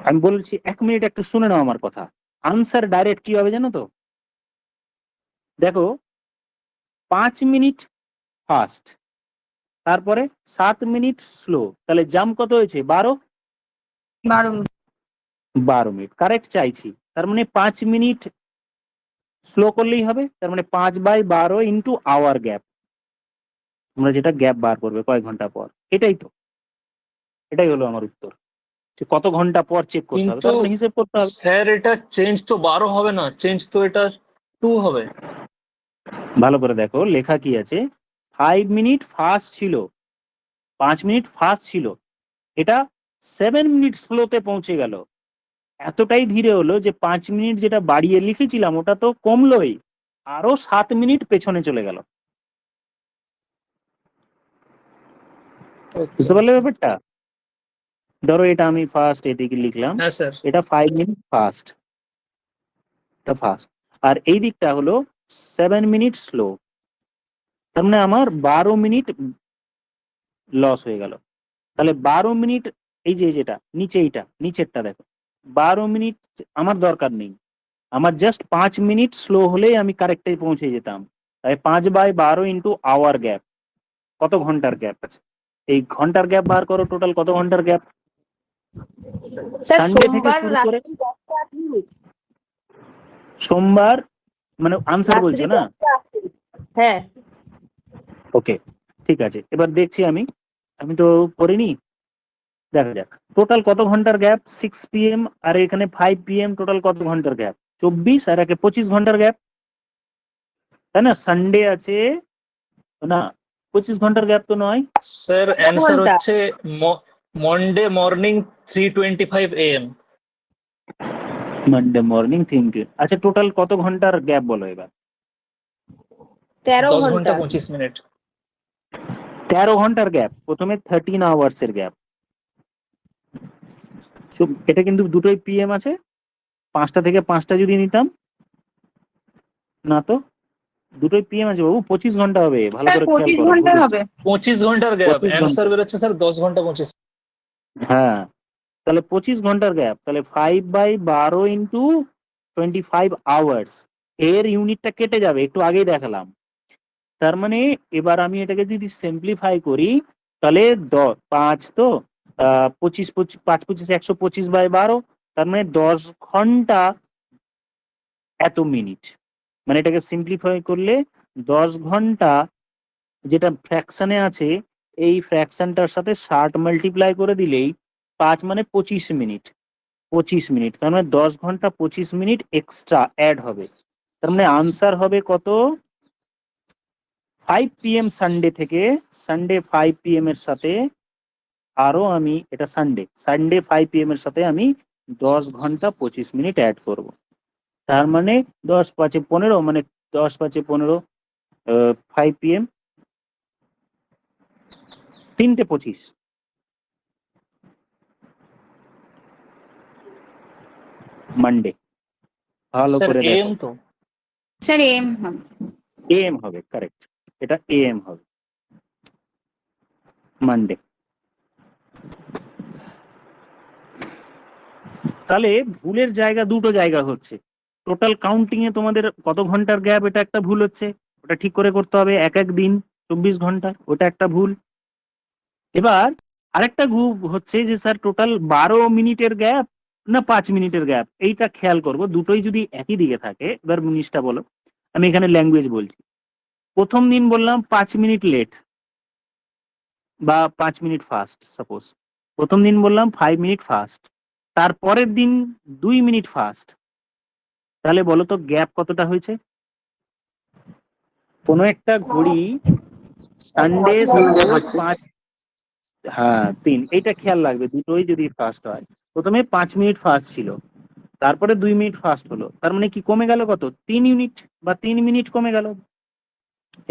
আমি বলছি 1 মিনিট একটু শুনে নাও আমার কথা। আনসার ডাইরেক্ট কি হবে জানো তো? দেখো 5 মিনিট ফাস্ট, তারপরে 7 মিনিট স্লো, তাহলে জাম্প কত হয়েছে? 12। 12 মিনিট কারেক্ট চাইছি, তার মানে 5 মিনিট স্লো করলেই হবে, তার মানে 5/12 ইন্টু আওয়ার গ্যাপ, তোমরা যেটা গ্যাপ বার করবে কয়েক ঘন্টা পর, এটাই তো, এটাই হলো আমার উত্তর। যে কত ঘন্টা পর চেক করতে হবে, কিন্তু তার মানে হিসেব করতে হবে। স্যার এটা চেঞ্জ তো 12 হবে না, চেঞ্জ তো এটা 2 হবে। ভালো করে দেখো লেখা কি আছে। 5 মিনিট ফাস্ট ছিল, 5 মিনিট ফাস্ট ছিল, এটা 7 মিনিট স্লোতে পৌঁছে গেল। এতটাই ধীরে হলো যে 5 মিনিট যেটা বাড়িয়ে লিখেছিলাম ওটা তো কমলোই, আরো 7 মিনিট পেছনে চলে গেল। বুঝতে পারলে ব্যাপারটা? ধরো এটা আমি ফার্স্ট এদিকে লিখলাম, হ্যাঁ স্যার। এটা 5 মিনিট ফাস্ট, এটা ফাস্ট, আর এই দিকটা হলো 7 মিনিট স্লো, তার মানে আমার 12 মিনিট লস হয়ে গেল। তাহলে 12 মিনিট, এই যে যেটা নিচে, এইটা নিচেরটা দেখো, 12 মিনিট আমার দরকার নেই, আমার জাস্ট 5 মিনিট স্লো হলেই আমি কারেক্টে পৌঁছে যেতাম। তাই 5/12 ইন্টু আওয়ার গ্যাপ, কত ঘন্টার গ্যাপ আছে? এই ঘন্টার গ্যাপ বার করো, টোটাল কত ঘন্টার গ্যাপ? স্যার সানডে থেকে সোমবার শুরু করে রাত্রি 10টা 8 মিনিট, সোমবার, মানে আনসার বলছো রাত্রি না? 10টা 8 মিনিট। হ্যাঁ ওকে, ঠিক আছে, এবার দেখছি আমি, আমি তো করিনি, দেখা যাক টোটাল কত ঘন্টার গ্যাপ। 6 PM আর এখানে 5 PM, টোটাল কত ঘন্টার গ্যাপ? 24, আর একে 25 ঘন্টার গ্যাপ, তাই না? সানডে আছে না, 25 ঘন্টার গ্যাপ তো নয়। স্যার অ্যান্সার ঘন্টা। হচ্ছে Monday morning 3:25 AM। Monday morning 3 আচ্ছা, টোটাল কত ঘন্টার গ্যাপ বলো এবার? 13 10 ঘন্টা ঘন্টা। 25 মিনিট। 13 ঘন্টার গ্যাপ, প্রথমে 13 আওয়ার্স এর গ্যাপ। এটা কিন্তু দুটোই PM আছে, 5টা থেকে 5টা যদি নিতাম, না তো দুটোই PM আছে বাবু, 25 ঘন্টা হবে, ভালো স্যার করে খেয়াল 25 করো, ভুল ঘন্টা হচ্ছে। হবে। 25 ঘন্টার গ্যাপ, 25 অ্যান্সার ঘন্টা, বেরোচ্ছে স্যার 10 ঘন্টা 25। হ্যাঁ, তাহলে 25 ঘন্টার গ্যাপ, তাহলে 5/12 ইন্টু 25 আওয়ার্স, এর ইউনিটটা কেটে যাবে, একটু আগেই দেখালাম। তার মানে এবার আমি এটাকে যদি সিম্পলিফাই করি, তাহলে 5 তো 25 5 25 125/12, তার মানে 10 ঘন্টা এত মিনিট, মানে এটাকে সিম্পলিফাই করলে 10 ঘন্টা, যেটা ফ্র্যাকশনে আছে এই ফ্র্যাকশনটার সাথে 60 মাল্টিপ্লাই করে দিলেই 5 মানে 25 মিনিট, 25 মিনিট, তার মানে 10 ঘন্টা 25 মিনিট এক্সট্রা অ্যাড হবে। তার মানে আনসার হবে কত? 5 PM সানডে থেকে, সানডে 5 PM এর সাথে আরো আমি, এটা সানডে, সানডে 5 PM এর সাথে আমি 10 ঘন্টা 25 মিনিট অ্যাড করব। তার মানে 10 5 15, মানে 10 5 15, 5 PM, 3:25, মানডে। ভালো স্যার করে দেখো, AM তো। স্যার এম হবে। AM হবে, কারেক্ট, এটা AM হবে, মানডে। তাহলে ভুলের জায়গা দুটো জায়গা হচ্ছে, টোটাল কাউন্টিং এ তোমাদের কত ঘন্টার গ্যাপ, এটা একটা ভুল হচ্ছে, ওটা ঠিক করে করতে হবে। এক এক দিন 24 ঘন্টা, ওটা একটা ভুল। এবার আরেকটা ভুল হচ্ছে যে স্যার টোটাল 12 মিনিটের গ্যাপ না 5 মিনিটের গ্যাপ, এইটা খেয়াল করব, দুটোই যদি একই দিকে থাকে। এবার জিনিসটা বলো, আমি এখানে ল্যাঙ্গুয়েজ বলছি। প্রথম দিন বললাম 5 মিনিট লেট বা 5 মিনিট ফাস্ট, সাপোজ প্রথম দিন বললাম 5 মিনিট ফাস্ট, তারপরের দিন 2 মিনিট ফাস্ট, তাহলে বলো তো গ্যাপ কতটা হয়েছে? কোনো একটা ঘড়ি সানডে সাপোজ 5, হ্যাঁ 3, এইটা খেয়াল রাখবে, দুটোই যদি ফাস্ট হয়। প্রথমে 5 মিনিট ফাস্ট ছিল, তারপরে 2 মিনিট ফাস্ট হলো, তার মানে কি কমে গেল কত? 3 ইউনিট বা 3 মিনিট কমে গেল,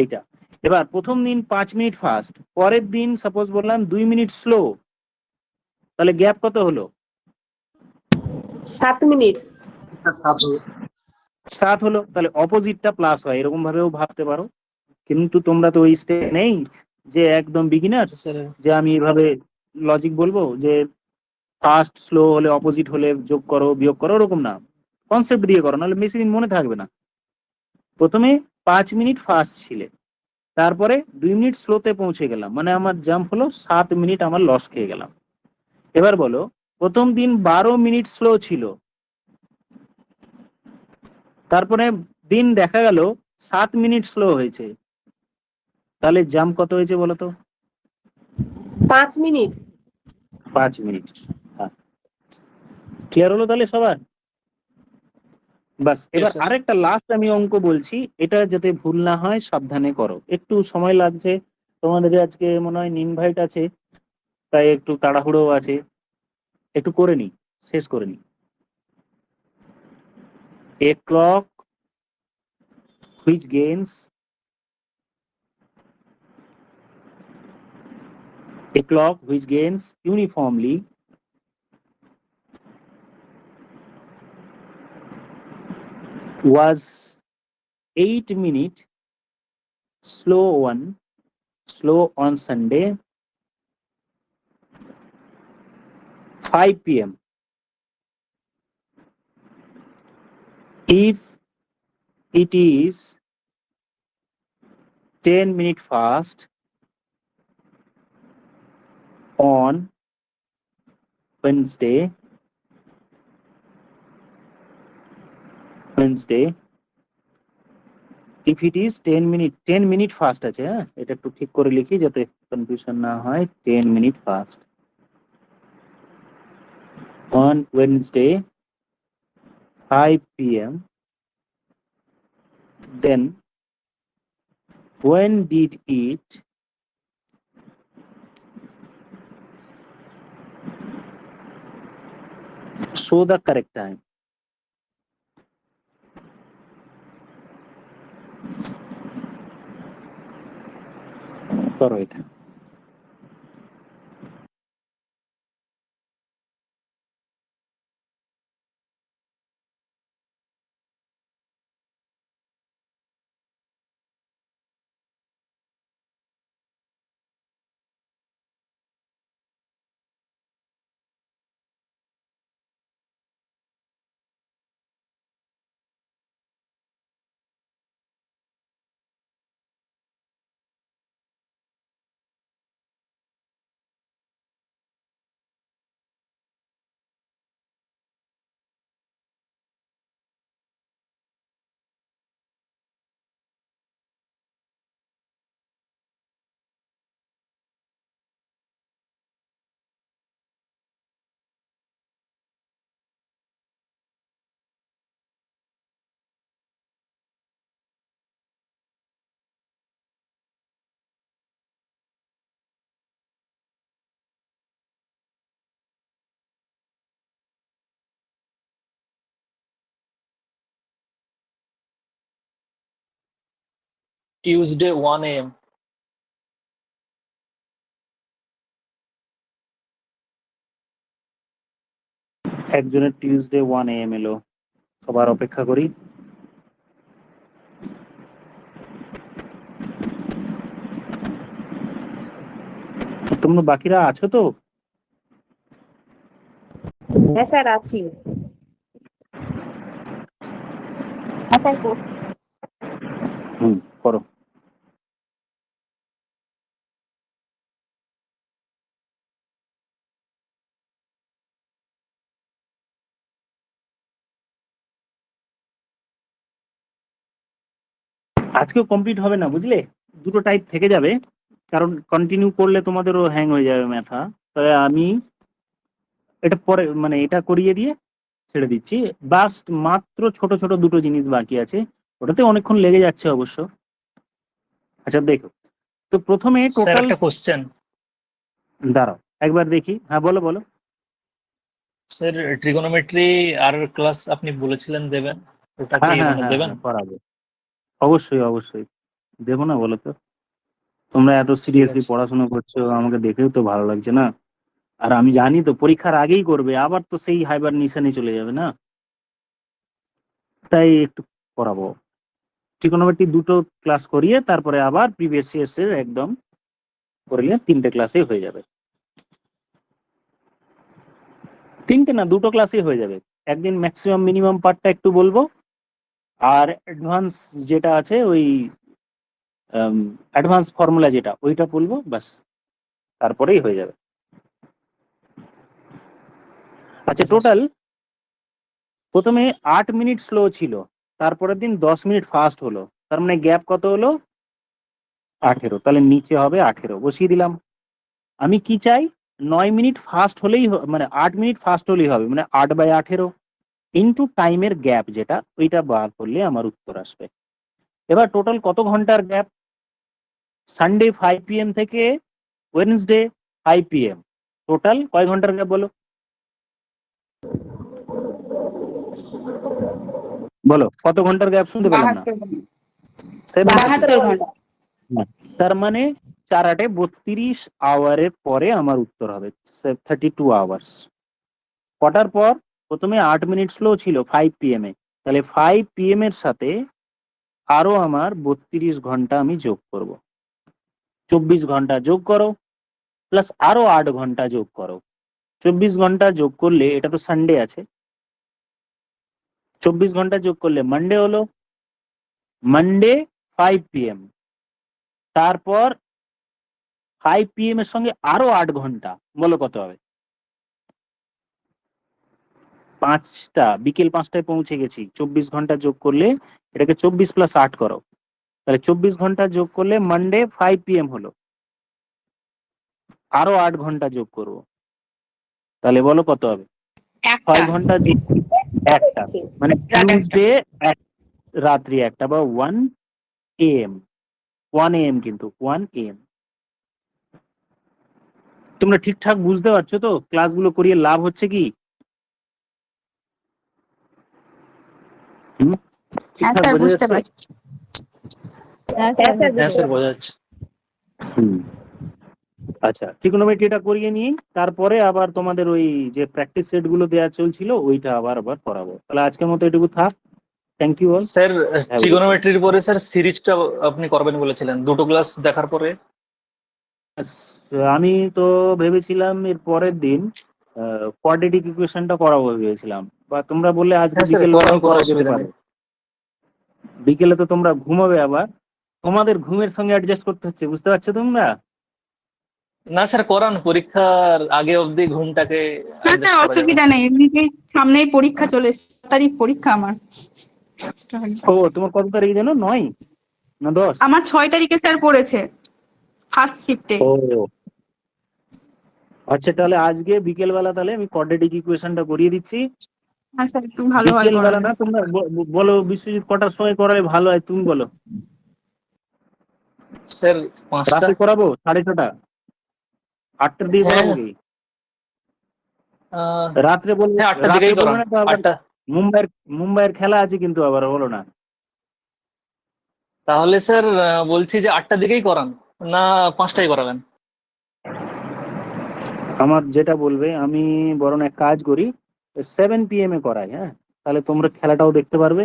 এইটা। এবার প্রথম দিন 5 মিনিট ফাস্ট, পরের দিন সাপোজ বললাম 2 মিনিট স্লো, তাহলে গ্যাপ কত হলো? 7 মিনিট। 7 হলো। তাহলে অপোজিটটা প্লাস হয়, এরকম ভাবেও ভাবতে পারো। কিন্তু তোমরা তো ওই স্টেজ নেই যে একদম বিগিনার্স, স্যার যে আমি এভাবে লজিক বলবো যে ফার্স্ট স্লো হলে অপোজিট হলে যোগ করো বিয়োগ করো, ওরকম না, কনসেপ্ট দিয়ে করো, নাহলে বেশি দিন মনে থাকবে না। প্রথমে 5 মিনিট ফাস্ট ছিলে, তারপরে 2 মিনিট স্লোতে পৌঁছে গেলাম, মানে আমার জাম্প হলো 7 মিনিট, আমার লস খেয়ে গেলাম। এবার বলো, প্রথম দিন 12 মিনিট স্লো ছিল, তারপরে দিন দেখা গেল 7 মিনিট স্লো হয়েছে, তাহলে জাম্প কত হয়েছে বলো তো? 5 মিনিট। 5 মিনিট। হ্যাঁ, ক্লিয়ার হলো তাহলে সবার? বাস, এবার sir. আরেকটা লাস্ট আমি অঙ্ক বলছি, এটা যাতে ভুল না হয় সাবধানে করো, একটু সময় লাগছে, তোমাদের আজকে মনে হয় ইনভাইট আছে, তাই একটু তাড়াহুড়ো আছে, একটু করে নি, শেষ করে নি। A clock which gains uniformly was 8 minute slow on Sunday 5 p.m. If it is 10 minute fast on Wednesday, if it is 10 minute fast আছে, হ্যাঁ এটা একটু ঠিক করে লিখি যাতে কনফিউশন না হয়। 10 minute fast on Wednesday 5 p.m. Then when did it show the correct time? করো এটা। Tuesday 1 a.m. একজনের টিউসডে 1 AM এলো, সবার অপেক্ষা করি। তোমরা বাকিরা আছো তো? হ্যাঁ স্যার আছি। হ্যাঁ স্যার, করো। আজকেও কমপ্লিট হবে না বুঝলে, দুটো টাইপ থেকে যাবে, কারণ কন্টিনিউ করলে তোমাদেরও হ্যাং হয়ে যাবে ম্যাথা। তাহলে আমি এটা পরে মানে এটা করিয়ে দিয়ে ছেড়ে দিচ্ছি। বাস্ট মাত্র ছোট ছোট দুটো জিনিস বাকি আছে, ওটাতে অনেকক্ষণ লেগে যাচ্ছে অবশ্য। আচ্ছা দেখো, তো প্রথমে স্যার টোটাল, একটা কোশ্চেন। দাঁড়াও একবার দেখি, হ্যাঁ বলো বলো। স্যার ট্রিগোনোমেট্রি আর ক্লাস আপনি বলেছিলেন দেবেন, ওটা কি হ্যাঁ হ্যাঁ মানে হ্যাঁ দেবেন? হ্যাঁ, করাবো, অবশ্যই অবশ্যই দেবো না বলো তো? তোমরা এত ঠিক সিরিয়াসলি আছে। পড়াশোনা করছো, আমাকে দেখেও তো ভালো লাগছে না। আর আমি জানি তো পরীক্ষার আগেই করবে, আবার তো সেই হাইবারনেশনে চলে যাবে না, তাই একটু করাবো। ট্রিগোনোমেট্রি দুটো ক্লাস করিয়ে তারপরে আবার প্রিভিয়াস ইয়ার্স এর একদম করলে 3টে ক্লাসেই হয়ে যাবে। 3টে না, 2টো ক্লাসেই হয়ে যাবে। একদিন ম্যাক্সিমাম মিনিমাম পার্টটা একটু বলবো, আর অ্যাডভান্স যেটা আছে ওই অ্যাডভান্স ফর্মুলা যেটা ওইটা বলবো, ব্যাস তারপরেই হয়ে যাবে। আচ্ছা, টোটাল প্রথমে 8 মিনিট স্লো ছিল, তারপরের দিন 10 মিনিট ফাস্ট হলো, তার মানে গ্যাপ কত হলো? 18। তাহলে নিচে হবে 18, বসিয়ে দিলাম। আমি কি চাই? 9 মিনিট ফাস্ট হলেই মানে 8 মিনিট ফাস্ট হলেই হবে, মানে 8/18 ইন্টু টাইমের গ্যাপ যেটা, ওইটা বার করলে আমার উত্তর আসবে। এবার টোটাল কত ঘন্টার গ্যাপ? সানডে 5 PM থেকে ওয়েডনেসডে 5 PM, টোটাল কয় ঘন্টার গ্যাপ বলো? বলো কত ঘন্টার গ্যাপ? শুনতে পেলাম না। 72 ঘন্টা। তার মানে 4 32 আওয়ারের পরে আমার উত্তর হবে 32 আওয়ার্স। কটার পর? প্রথমে 8 মিনিট স্লো ছিল 5 PM এ, তাহলে 5 PM এর সাথে আরো আমার 32 ঘন্টা আমি যোগ করব। 24 ঘন্টা যোগ করো, প্লাস আরো 8 ঘন্টা যোগ করো। 24 ঘন্টা যোগ করলে, এটা তো সানডে আছে, 24 ঘন্টা যোগ করলে মানডে হলো, মানডে 5 PM, তারপর 5 PM এর সঙ্গে আরো 8 ঘন্টা, বলো কত হবে? 5টা, বিকেল 5টায় পৌঁছে গেছি, 24 ঘন্টা যোগ করলে, এটাকে 24 প্লাস 8 করো, তাহলে 24 ঘন্টা যোগ করলে মানডে 5 PM হলো, আরো 8 ঘন্টা যোগ করব, তাহলে বলো কত হবে? 6 ঘন্টা যোগ, একটা, মানে টিউসডে রাত্রি 1টা বা 1 AM, 1 AM, কিন্তু 1 AM। তোমরা ঠিকঠাক বুঝতে পারছো তো? ক্লাসগুলো করিয়ে লাভ হচ্ছে কি? হ্যাঁ ঠিকঠাক স্যার, বোঝা বুঝতে যাচ্ছে? পারছি। হ্যাঁ হ্যাঁ স্যার, বোঝা যাচ্ছে। আচ্ছা, ট্রিগোনোমেট্রিটা করিয়ে নিই, তারপরে আবার তোমাদের ওই যে প্র্যাকটিস সেট গুলো দেওয়া চলছিল ওইটা আবার করাবো। তাহলে আজকের মতো এটুকু থাক। Thank you all. স্যার ট্রিগোনোমেট্রির পরে স্যার সিরিজটা আপনি করবেন বলেছিলেন, দুটো ক্লাস দেখার পরে। আমি তো ভেবেছিলাম এর পরের দিন কোয়াড্রেটিক ইকুয়েশনটা করাবো ভেবেছিলাম, বা তোমরা বললে আজকে হ্যাঁ স্যার, বিকেল করান, বেলায় কোনো করা যেতে অসুবিধা পারে। নেই। বিকেলে তো তোমরা ঘুমাবে, আবার তোমাদের ঘুমের সঙ্গে অ্যাডজাস্ট করতে হচ্ছে, বুঝতে পারছো তোমরা? না স্যার, করান, পরীক্ষার আগে অবধি ঘুমটাকে না অ্যাডজাস্ট স্যার, করা যাবে। অসুবিধা নেই, এমনিতে সামনেই পরীক্ষা চলে এসেছে, 7 তারিখ পরীক্ষা আমার। ও, তোমার কত তারিখ যেন, 9 না 10? আমার 6 তারিখে স্যার পড়েছে, ফার্স্ট শিফটে। ও আচ্ছা, তাহলে আজকে বিকেল বেলা তাহলে আমি কোয়াড্রেটিক ইকুয়েশনটা করিয়ে দিচ্ছি। হ্যাঁ স্যার, একটু ভালো হয় বিকেল বেলা করালে। না, তোমরা বলো বিশ্বজিৎ কটার সময় করালে ভালো হয়, তুমি বলো। স্যার 5টা। রাতে করাবো 6:30, 8টার দিকে হ্যাঁ, করাবো কি? রাত্রে বলবে, হ্যাঁ 8টার রাত্রে দিকেই বলবে করান। না তো আবার, 8টা। মুম্বাইয়ের খেলা আছে কিন্তু, আবার বলো না। তাহলে স্যার বলছি যে 8টার দিকেই করান, না 5টায় করাবেন? আমার যেটা বলবে, আমি বরং এক কাজ করি, 7 PM এ করাই, হ্যাঁ, তাহলে তোমরা খেলাটাও দেখতে পারবে।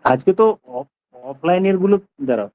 আজকে তো অফলাইনের গুলো, দাঁড়াও